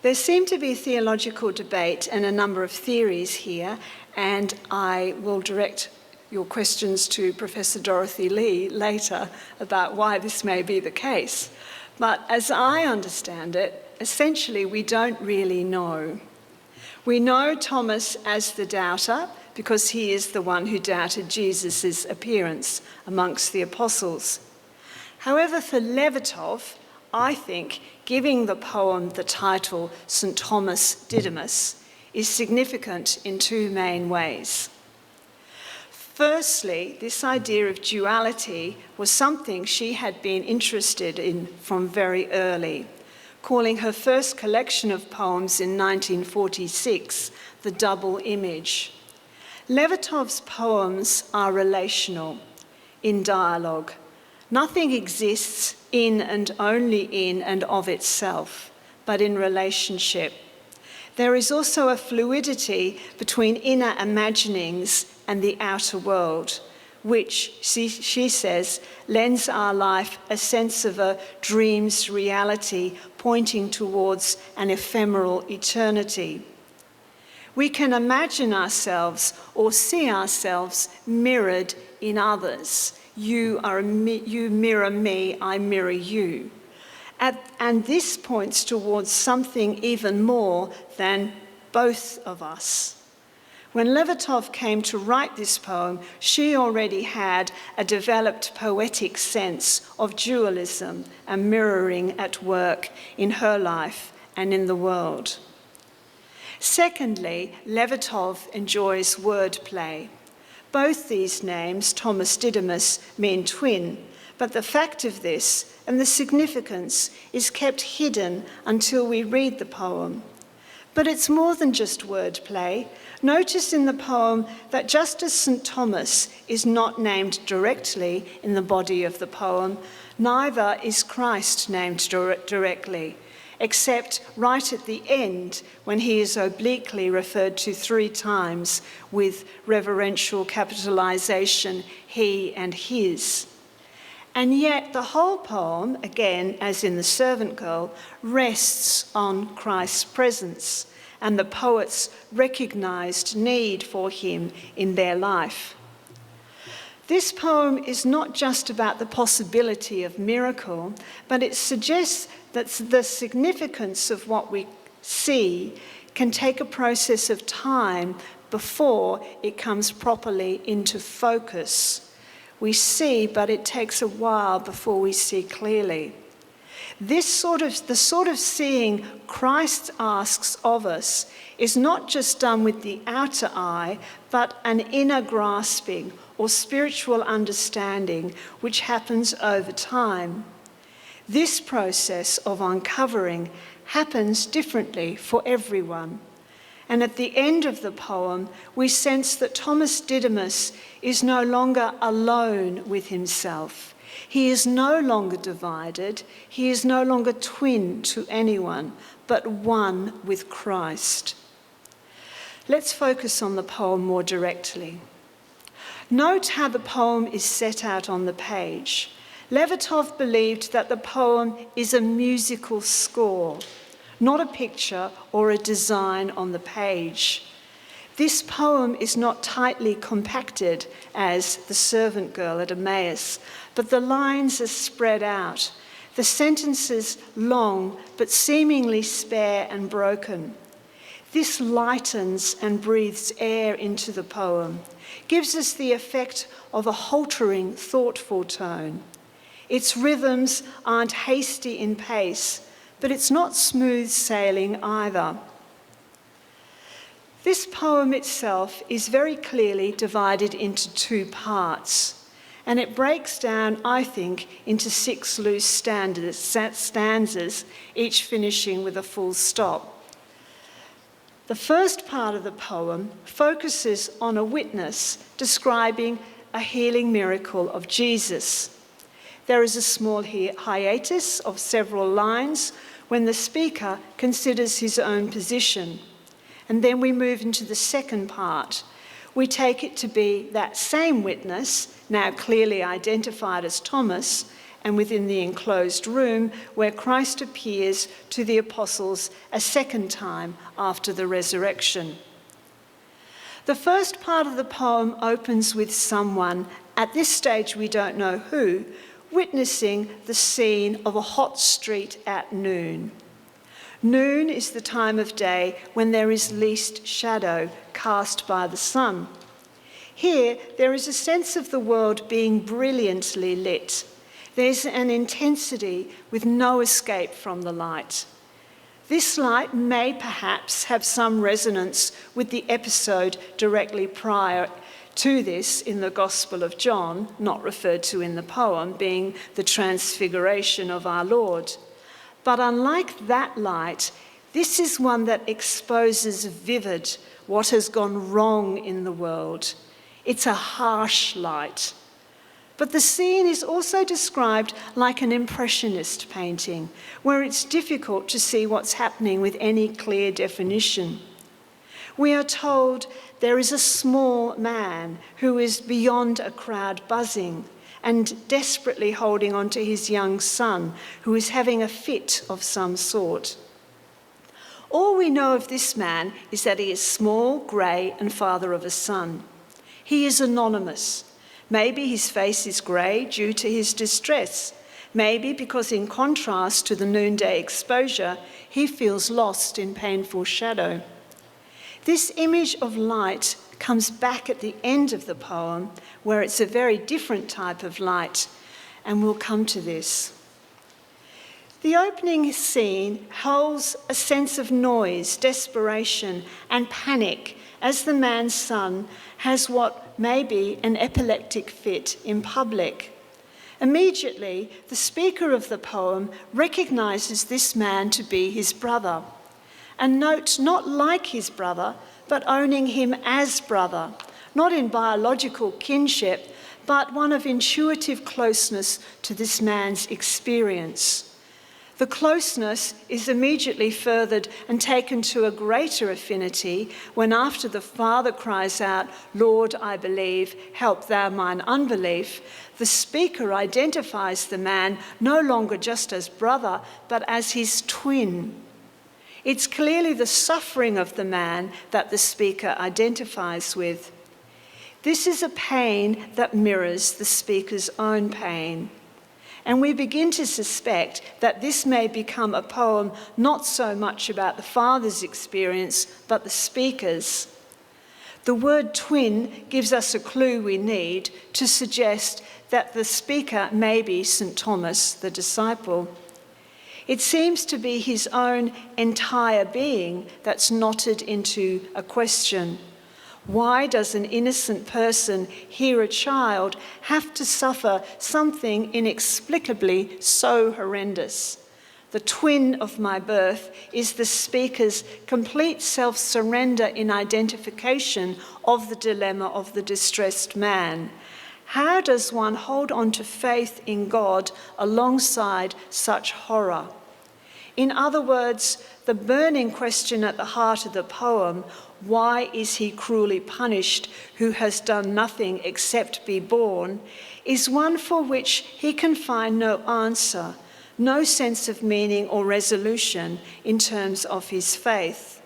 [SPEAKER 2] There seem to be theological debate and a number of theories here, and I will direct your questions to Professor Dorothy Lee later about why this may be the case. But as I understand it, essentially we don't really know. We know Thomas as the doubter because he is the one who doubted Jesus' appearance amongst the apostles. However, for Levertov, I think giving the poem the title St. Thomas Didymus is significant in two main ways. Firstly, this idea of duality was something she had been interested in from very early, calling her first collection of poems in 1946 The Double Image. Levertov's poems are relational, in dialogue. Nothing exists in and only in and of itself, but in relationship. There is also a fluidity between inner imaginings and the outer world, which, she says, lends our life a sense of a dream's reality pointing towards an ephemeral eternity. We can imagine ourselves or see ourselves mirrored in others. You mirror me, I mirror you. And this points towards something even more than both of us. When Levertov came to write this poem, she already had a developed poetic sense of dualism and mirroring at work in her life and in the world. Secondly, Levertov enjoys wordplay. Both these names, Thomas Didymus, mean twin, but the fact of this and the significance is kept hidden until we read the poem. But it's more than just wordplay. Notice in the poem that just as St. Thomas is not named directly in the body of the poem, neither is Christ named directly, except right at the end when he is obliquely referred to 3 times with reverential capitalization, he and his. And yet the whole poem, again, as in The Servant Girl, rests on Christ's presence and the poet's recognised need for him in their life. This poem is not just about the possibility of miracle, but it suggests that the significance of what we see can take a process of time, before it comes properly into focus. We see, but it takes a while before we see clearly. The sort of seeing Christ asks of us is not just done with the outer eye, but an inner grasping or spiritual understanding which happens over time. This process of uncovering happens differently for everyone. And at the end of the poem, we sense that Thomas Didymus is no longer alone with himself. He is no longer divided. He is no longer twin to anyone, but one with Christ. Let's focus on the poem more directly. Note how the poem is set out on the page. Levertov believed that the poem is a musical score, not a picture or a design on the page. This poem is not tightly compacted as The Servant Girl at Emmaus, but the lines are spread out, the sentences long but seemingly spare and broken. This lightens and breathes air into the poem, gives us the effect of a haltering, thoughtful tone. Its rhythms aren't hasty in pace, but it's not smooth sailing either. This poem itself is very clearly divided into two parts, and it breaks down, I think, into 6 loose stanzas, each finishing with a full stop. The first part of the poem focuses on a witness describing a healing miracle of Jesus. There is a small hiatus of several lines when the speaker considers his own position. And then we move into the second part. We take it to be that same witness, now clearly identified as Thomas, and within the enclosed room where Christ appears to the apostles a second time after the resurrection. The first part of the poem opens with someone, at this stage we don't know who, witnessing the scene of a hot street at noon. Noon is the time of day when there is least shadow cast by the sun. Here, there is a sense of the world being brilliantly lit. There's an intensity with no escape from the light. This light may perhaps have some resonance with the episode directly prior to this in the Gospel of John, not referred to in the poem, being the transfiguration of our Lord. But unlike that light, this is one that exposes vivid what has gone wrong in the world. It's a harsh light. But the scene is also described like an impressionist painting, where it's difficult to see what's happening with any clear definition. We are told there is a small man who is beyond a crowd buzzing and desperately holding on to his young son, who is having a fit of some sort. All we know of this man is that he is small, grey, and father of a son. He is anonymous. Maybe his face is grey due to his distress. Maybe because in contrast to the noonday exposure, he feels lost in painful shadow. This image of light comes back at the end of the poem, where it's a very different type of light, and we'll come to this. The opening scene holds a sense of noise, desperation, and panic as the man's son has what may be an epileptic fit in public. Immediately, the speaker of the poem recognises this man to be his brother, and note not like his brother, but owning him as brother, not in biological kinship, but one of intuitive closeness to this man's experience. The closeness is immediately furthered and taken to a greater affinity when, after the father cries out, "Lord, I believe, help thou mine unbelief," the speaker identifies the man no longer just as brother, but as his twin. It's clearly the suffering of the man that the speaker identifies with. This is a pain that mirrors the speaker's own pain. And we begin to suspect that this may become a poem not so much about the father's experience, but the speaker's. The word twin gives us a clue we need to suggest that the speaker may be St. Thomas, the disciple. It seems to be his own entire being that's knotted into a question. Why does an innocent person, here a child, have to suffer something inexplicably so horrendous? The twin of my birth is the speaker's complete self-surrender in identification of the dilemma of the distressed man. How does one hold on to faith in God alongside such horror? In other words, the burning question at the heart of the poem, why is he cruelly punished who has done nothing except be born, is one for which he can find no answer, no sense of meaning or resolution in terms of his faith.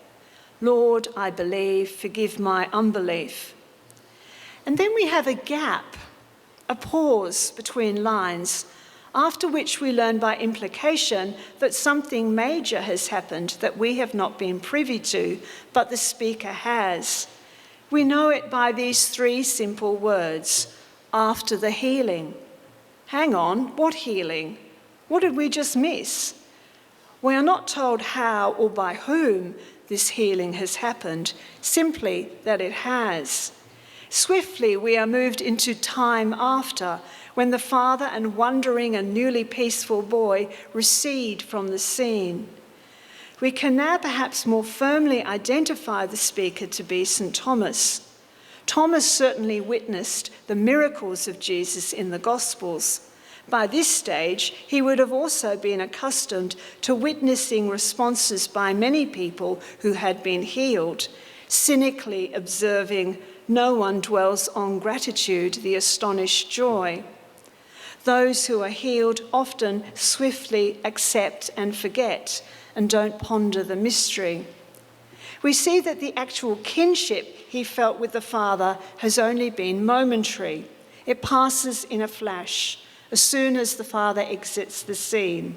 [SPEAKER 2] Lord, I believe, forgive my unbelief. And then we have a gap, a pause between lines, after which we learn by implication that something major has happened that we have not been privy to, but the speaker has. We know it by these three simple words, after the healing. Hang on, what healing? What did we just miss? We are not told how or by whom this healing has happened, simply that it has. Swiftly we are moved into time after, when the father and wondering and newly peaceful boy recede from the scene. We can now perhaps more firmly identify the speaker to be St. Thomas. Thomas certainly witnessed the miracles of Jesus in the Gospels. By this stage, he would have also been accustomed to witnessing responses by many people who had been healed, cynically observing, no one dwells on gratitude, the astonished joy. Those who are healed often swiftly accept and forget and don't ponder the mystery. We see that the actual kinship he felt with the Father has only been momentary. It passes in a flash, as soon as the Father exits the scene.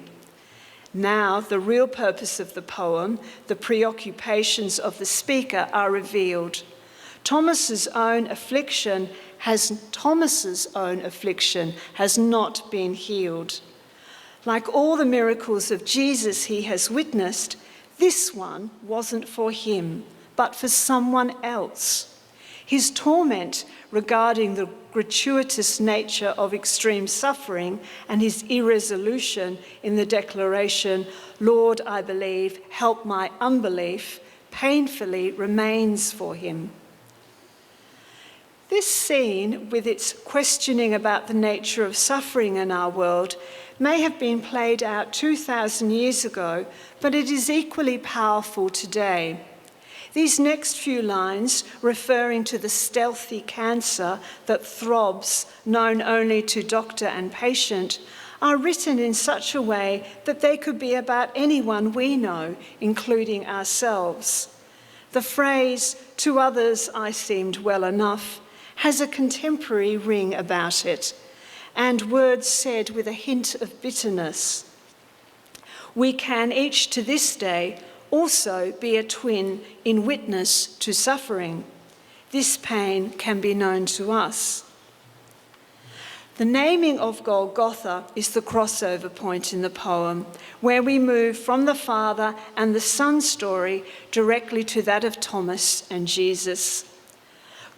[SPEAKER 2] Now, the real purpose of the poem, the preoccupations of the speaker, are revealed. Thomas's own affliction has not been healed. Like all the miracles of Jesus he has witnessed, this one wasn't for him, but for someone else. His torment regarding the gratuitous nature of extreme suffering and his irresolution in the declaration, Lord, I believe, help my unbelief, painfully remains for him. This scene, with its questioning about the nature of suffering in our world, may have been played out 2,000 years ago, but it is equally powerful today. These next few lines, referring to the stealthy cancer that throbs, known only to doctor and patient, are written in such a way that they could be about anyone we know, including ourselves. The phrase, to others I seemed well enough, has a contemporary ring about it, and words said with a hint of bitterness. We can each to this day also be a twin in witness to suffering. This pain can be known to us. The naming of Golgotha is the crossover point in the poem, where we move from the Father and the Son story directly to that of Thomas and Jesus.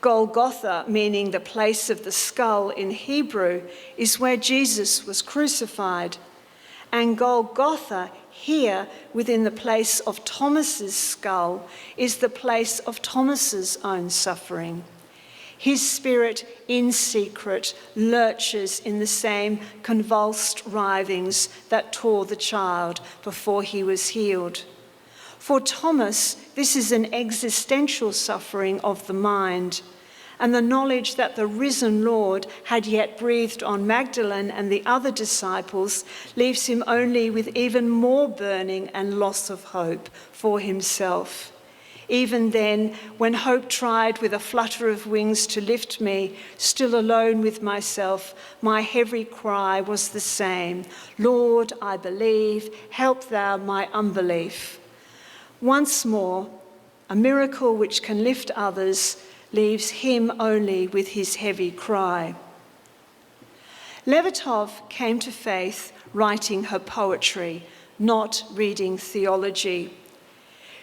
[SPEAKER 2] Golgotha, meaning the place of the skull in Hebrew, is where Jesus was crucified. And Golgotha, here within the place of Thomas's skull, is the place of Thomas's own suffering. His spirit, in secret, lurches in the same convulsed writhings that tore the child before he was healed. For Thomas, this is an existential suffering of the mind, and the knowledge that the risen Lord had yet breathed on Magdalene and the other disciples leaves him only with even more burning and loss of hope for himself. Even then, when hope tried with a flutter of wings to lift me, still alone with myself, my heavy cry was the same, Lord, I believe, help thou my unbelief. Once more, a miracle which can lift others, leaves him only with his heavy cry. Levertov came to faith writing her poetry, not reading theology.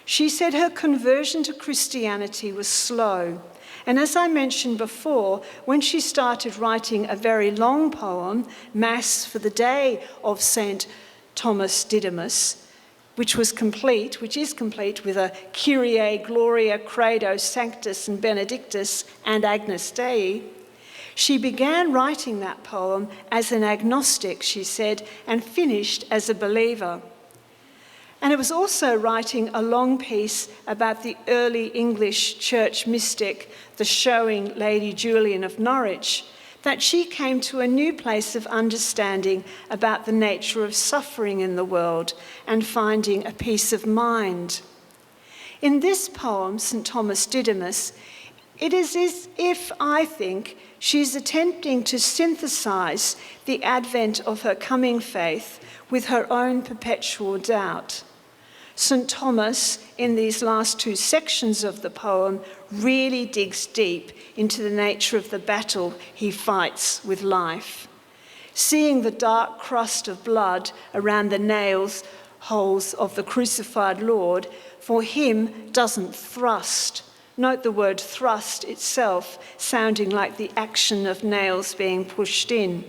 [SPEAKER 2] She said her conversion to Christianity was slow, and as I mentioned before, when she started writing a very long poem, Mass for the Day of St. Thomas Didymus, which is complete with a Kyrie, Gloria, Credo, Sanctus and Benedictus and Agnus Dei, she began writing that poem as an agnostic, she said, and finished as a believer. And it was also writing a long piece about the early English church mystic, the showing Lady Julian of Norwich, that she came to a new place of understanding about the nature of suffering in the world and finding a peace of mind. In this poem, St. Thomas Didymus, it is as if, I think, she's attempting to synthesize the advent of her coming faith with her own perpetual doubt. St. Thomas, in these last two sections of the poem, really digs deep into the nature of the battle he fights with life. Seeing the dark crust of blood around the nails holes of the crucified Lord, for him doesn't thrust. Note the word thrust itself, sounding like the action of nails being pushed in.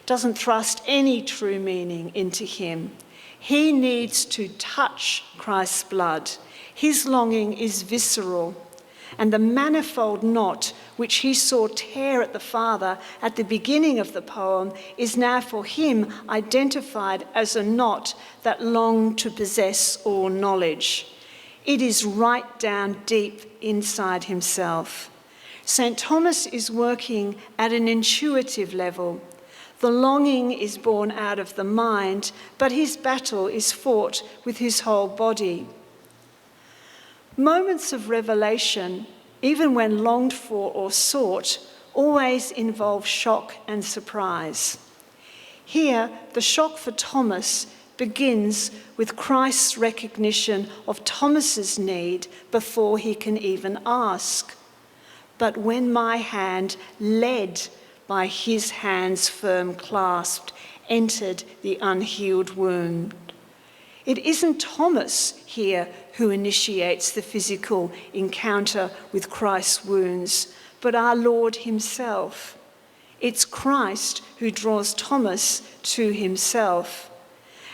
[SPEAKER 2] Doesn't thrust any true meaning into him. He needs to touch Christ's blood. His longing is visceral. And the manifold knot which he saw tear at the Father at the beginning of the poem is now for him identified as a knot that longed to possess all knowledge. It is right down deep inside himself. St. Thomas is working at an intuitive level. The longing is born out of the mind, but his battle is fought with his whole body. Moments of revelation, even when longed for or sought, always involve shock and surprise. Here, the shock for Thomas begins with Christ's recognition of Thomas's need before he can even ask. But when my hand, led by his hands firm clasped, entered the unhealed wound. It isn't Thomas here who initiates the physical encounter with Christ's wounds, but our Lord himself. It's Christ who draws Thomas to himself.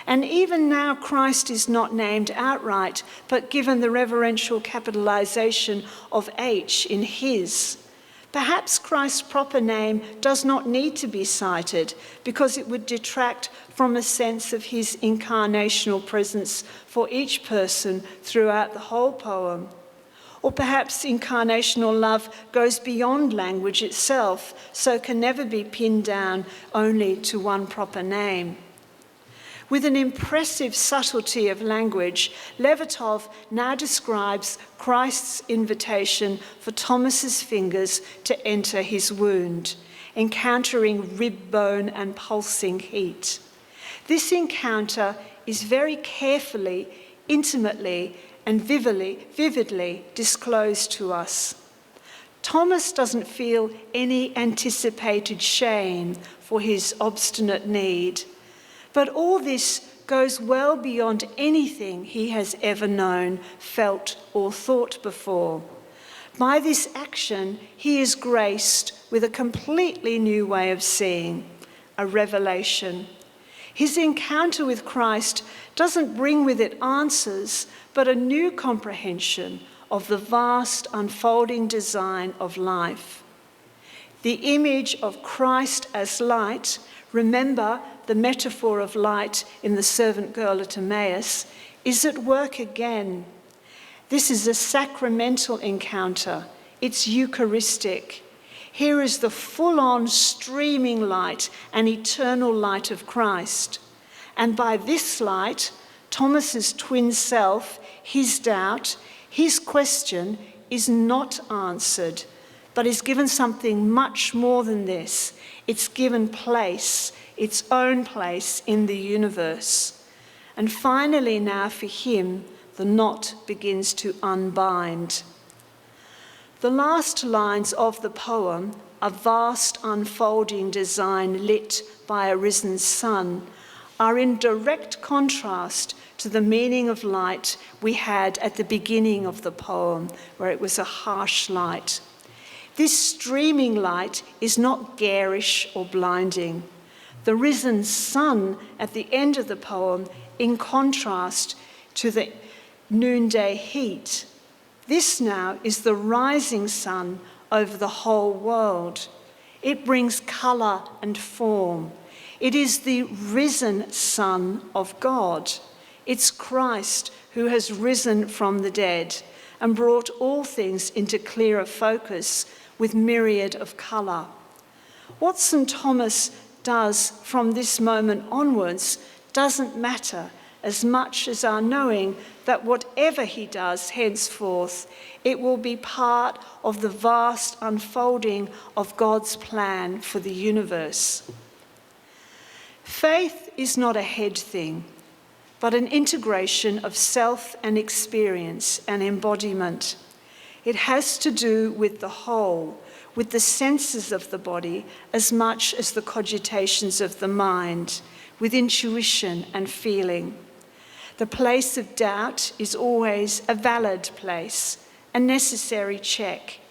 [SPEAKER 2] And even now, Christ is not named outright, but given the reverential capitalization of H in his. Perhaps Christ's proper name does not need to be cited because it would detract from a sense of his incarnational presence for each person throughout the whole poem. Or perhaps incarnational love goes beyond language itself, so can never be pinned down only to one proper name. With an impressive subtlety of language, Levertov now describes Christ's invitation for Thomas's fingers to enter his wound, encountering rib bone and pulsing heat. This encounter is very carefully, intimately, and vividly disclosed to us. Thomas doesn't feel any anticipated shame for his obstinate need. But all this goes well beyond anything he has ever known, felt, or thought before. By this action, he is graced with a completely new way of seeing, a revelation. His encounter with Christ doesn't bring with it answers, but a new comprehension of the vast unfolding design of life. The image of Christ as light, remember the metaphor of light in the servant girl at Emmaus, is at work again. This is a sacramental encounter. It's Eucharistic. Here is the full-on streaming light and eternal light of Christ. And by this light, Thomas's twin self, his doubt, his question is not answered, but is given something much more than this. It's given place, its own place in the universe. And finally now for him, the knot begins to unbind. The last lines of the poem, a vast unfolding design lit by a risen sun, are in direct contrast to the meaning of light we had at the beginning of the poem, where it was a harsh light. This streaming light is not garish or blinding. The risen sun at the end of the poem, in contrast to the noonday heat. This now is the rising sun over the whole world. It brings colour and form. It is the risen Son of God. It's Christ who has risen from the dead and brought all things into clearer focus with myriad of colour. What St. Thomas does from this moment onwards doesn't matter as much as our knowing that whatever he does henceforth, it will be part of the vast unfolding of God's plan for the universe. Faith is not a head thing, but an integration of self and experience and embodiment. It has to do with the whole, with the senses of the body as much as the cogitations of the mind, with intuition and feeling. The place of doubt is always a valid place, a necessary check.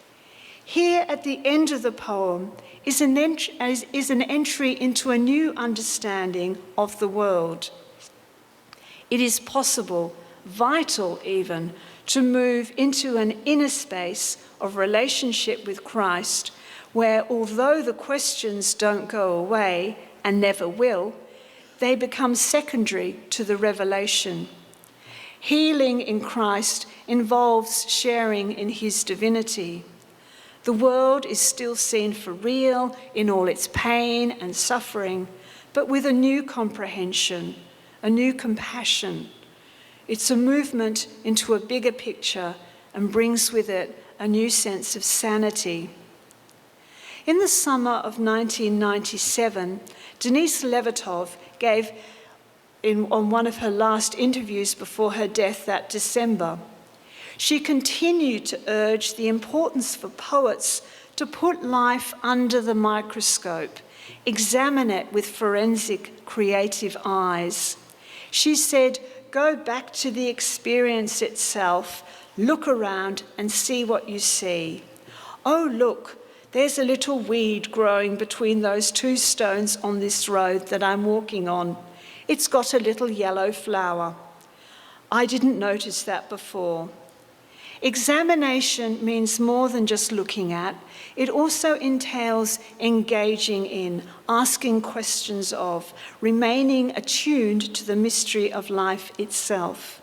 [SPEAKER 2] Here at the end of the poem is an entry into a new understanding of the world. It is possible, vital even, to move into an inner space of relationship with Christ, where although the questions don't go away and never will, they become secondary to the revelation. Healing in Christ involves sharing in his divinity. The world is still seen for real in all its pain and suffering, but with a new comprehension, a new compassion. It's a movement into a bigger picture and brings with it a new sense of sanity. In the summer of 1997, Denise Levertov gave, on one of her last interviews before her death that December, she continued to urge the importance for poets to put life under the microscope, examine it with forensic, creative eyes. She said, go back to the experience itself, look around and see what you see. Oh, look, there's a little weed growing between those two stones on this road that I'm walking on. It's got a little yellow flower. I didn't notice that before. Examination means more than just looking at. It also entails engaging in, asking questions of, remaining attuned to the mystery of life itself.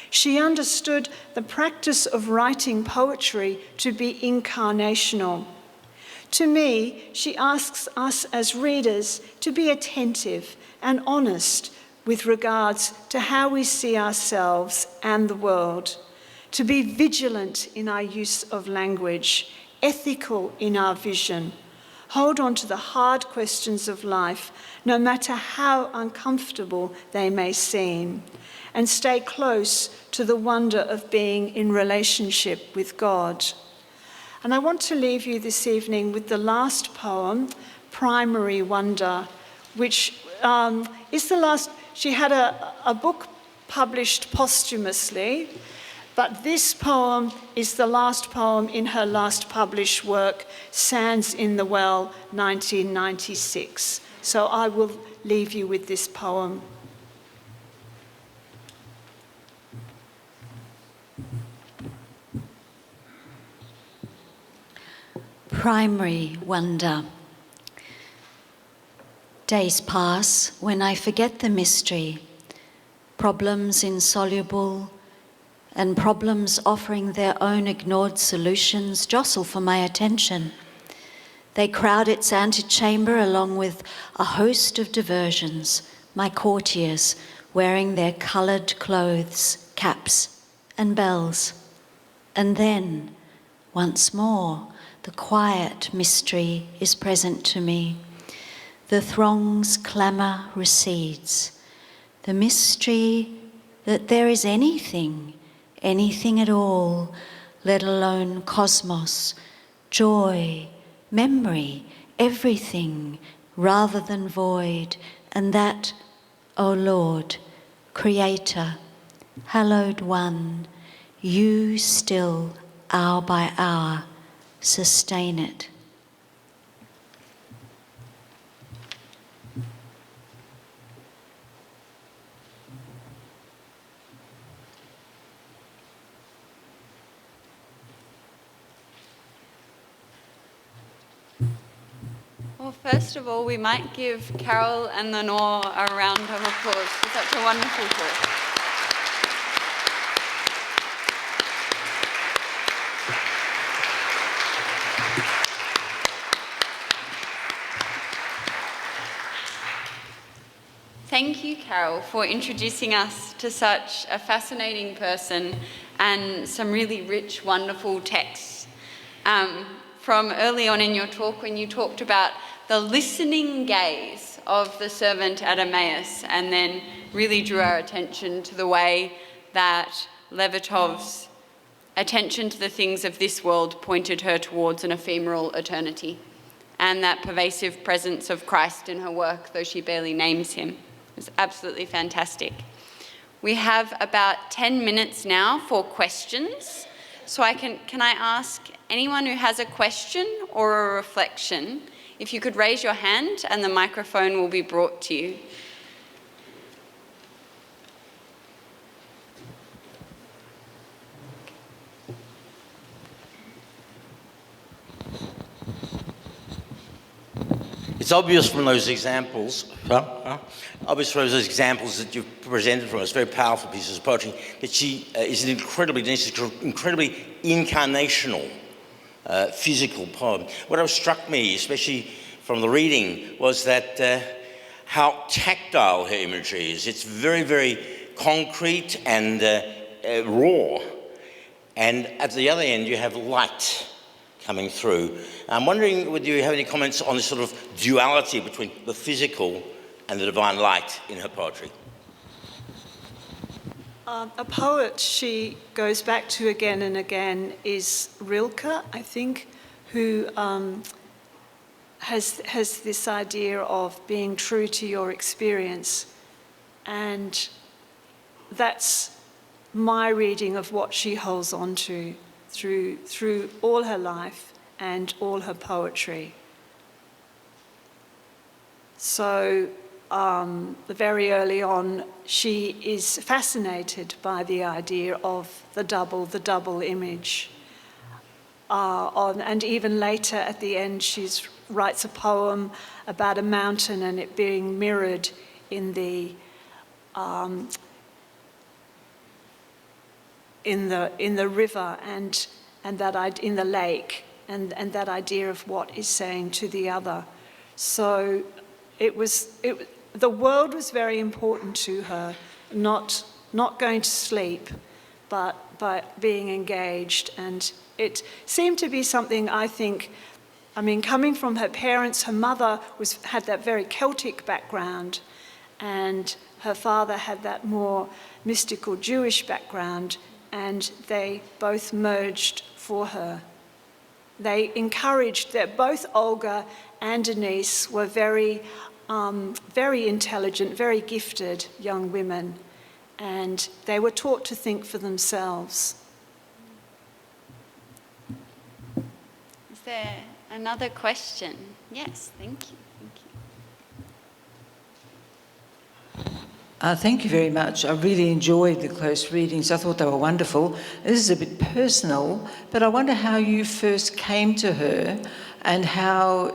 [SPEAKER 2] She understood the practice of writing poetry to be incarnational. To me, she asks us as readers to be attentive and honest with regards to how we see ourselves and the world, to be vigilant in our use of language, ethical in our vision, hold on to the hard questions of life, no matter how uncomfortable they may seem, and stay close to the wonder of being in relationship with God. And I want to leave you this evening with the last poem, Primary Wonder, which is the last. She had a book published posthumously, but this poem is the last poem in her last published work, Sands in the Well, 1996. So I will leave you with this poem.
[SPEAKER 3] Primary wonder. Days pass when I forget the mystery, problems insoluble, and problems offering their own ignored solutions jostle for my attention. They crowd its antechamber along with a host of diversions, my courtiers wearing their coloured clothes, caps and bells. And then, once more, the quiet mystery is present to me. The throng's clamour recedes. The mystery that there is anything at all, let alone cosmos, joy, memory, everything rather than void, and that, O Lord, Creator, hallowed One, you still, hour by hour, sustain it.
[SPEAKER 1] Well, first of all, we might give Carol and Lenore a round of applause for such a wonderful talk. Thank you, Carol, for introducing us to such a fascinating person and some really rich, wonderful texts. From early on in your talk, when you talked about the listening gaze of the servant at Emmaus, and then really drew our attention to the way that Levertov's attention to the things of this world pointed her towards an ephemeral eternity, and that pervasive presence of Christ in her work, though she barely names him. It was absolutely fantastic. We have about 10 minutes now for questions. So can I ask anyone who has a question or a reflection, if you could raise your hand and the microphone will be brought to you.
[SPEAKER 4] It's obvious from those examples, that you've presented from us, very powerful pieces of poetry, that she is an Denise is an incredibly incarnational, physical poem. What struck me, especially from the reading, was that how tactile her imagery is. It's very, very concrete and raw. And at the other end, you have light coming through. I'm wondering, would you have any comments on this sort of duality between the physical and the divine light in her poetry?
[SPEAKER 2] A poet she goes back to again and again is Rilke, I think, who has this idea of being true to your experience. And that's my reading of what she holds on to through all her life and all her poetry. So very early on, she is fascinated by the idea of the double image. And even later at the end, she writes a poem about a mountain and it being mirrored in the river and that in the lake, and that idea of what is saying to the other. So the world was very important to her, not going to sleep, but being engaged. And it seemed to be something, I think, coming from her parents, her mother had that very Celtic background, and her father had that more mystical Jewish background, and they both merged for her. They encouraged that both Olga and Denise were very intelligent, very gifted young women, and they were taught to think for themselves.
[SPEAKER 1] Is there another question? Yes, thank you.
[SPEAKER 5] Thank you very much. I really enjoyed the close readings. I thought they were wonderful. This is a bit personal, but I wonder how you first came to her and how,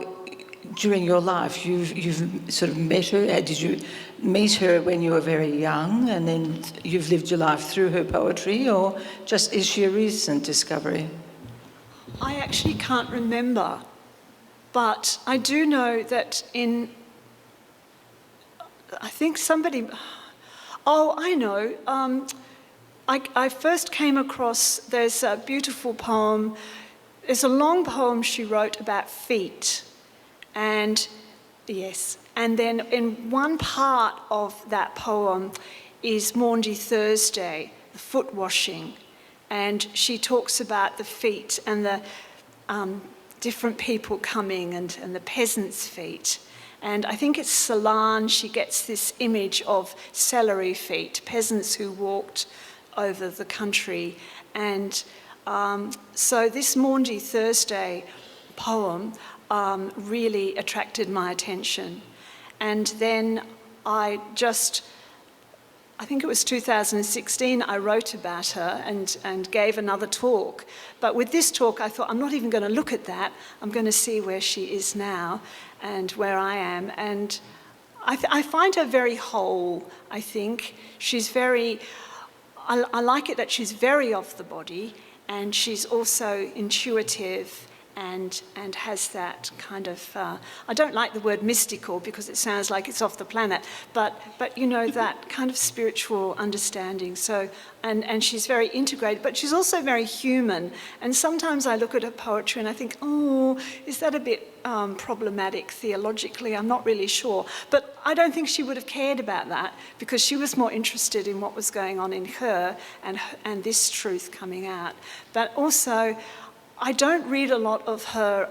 [SPEAKER 5] during your life, you've sort of met her. Did you meet her when you were very young and then you've lived your life through her poetry, or just is she a recent discovery?
[SPEAKER 2] I actually can't remember, but I do know that I think somebody... Oh, I know. I first came across, there's a beautiful poem, there's a long poem she wrote about feet. And yes, and then in one part of that poem is Maundy Thursday, the foot washing. and she talks about the feet and the different people coming and the peasants' feet. And I think it's Ceylon, she gets this image of celery feet, peasants who walked over the country. And so this Maundy Thursday poem really attracted my attention. And then I think it was 2016, I wrote about her and gave another talk. But with this talk, I thought, I'm not even going to look at that. I'm going to see where she is now and where I am. And I find her very whole, I think. She's very, I like it that she's very of the body, and she's also intuitive and has that kind of, I don't like the word mystical because it sounds like it's off the planet, but you know, that kind of spiritual understanding. So, and she's very integrated, but she's also very human. And sometimes I look at her poetry and I think, oh, is that a bit problematic theologically? I'm not really sure. But I don't think she would have cared about that because she was more interested in what was going on in her and this truth coming out. But also, I don't read a lot of her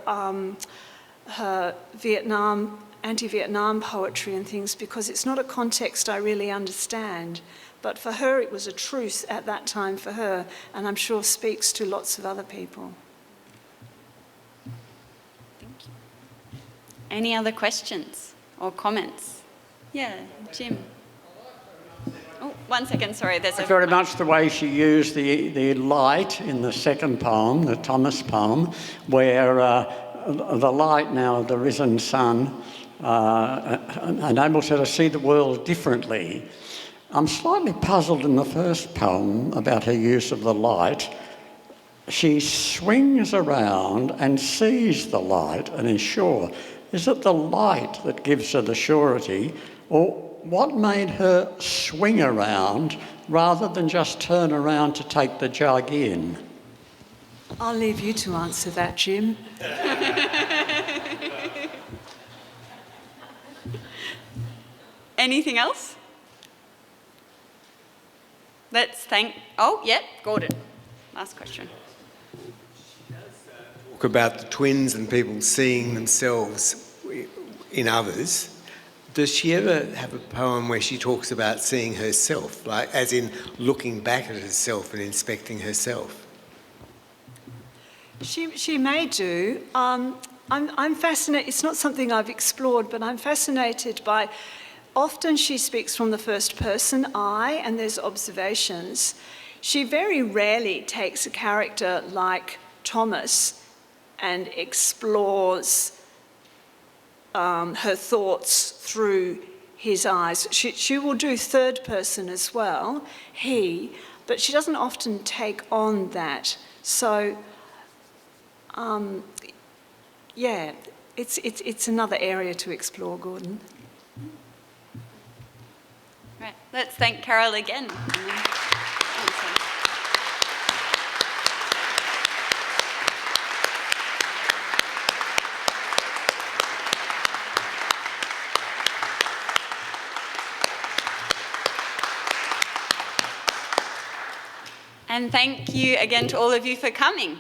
[SPEAKER 2] anti-Vietnam poetry and things because it's not a context I really understand. But for her, it was a truth at that time for her, and I'm sure speaks to lots of other people.
[SPEAKER 1] Thank you. Any other questions or comments? Yeah, Jim. Oh, 1 second, sorry. There's
[SPEAKER 6] Very much the way she used the light in the second poem, the Thomas poem, where the light now, the risen sun, enables her to see the world differently. I'm slightly puzzled in the first poem about her use of the light. She swings around and sees the light and is sure. Is it the light that gives her the surety, or what made her swing around rather than just turn around to take the jug in?
[SPEAKER 2] I'll leave you to answer that, Jim.
[SPEAKER 1] Anything else? Let's thank... Oh, yeah, Gordon. Last question.
[SPEAKER 7] Talk about the twins and people seeing themselves in others. Does she ever have a poem where she talks about seeing herself, like as in looking back at herself and inspecting herself?
[SPEAKER 2] She may do. I'm fascinated. It's not something I've explored, but I'm fascinated by. Often she speaks from the first person, I, and there's observations. She very rarely takes a character like Thomas and explores her thoughts through his eyes. She will do third person as well, he, but she doesn't often take on that. So, yeah, it's another area to explore, Gordon.
[SPEAKER 1] Right, let's thank Carol again. And thank you again to all of you for coming.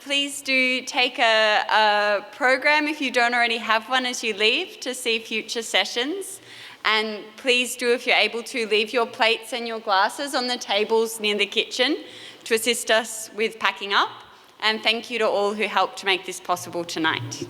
[SPEAKER 1] Please do take a program if you don't already have one as you leave to see future sessions. And please do, if you're able to, leave your plates and your glasses on the tables near the kitchen to assist us with packing up. And thank you to all who helped to make this possible tonight.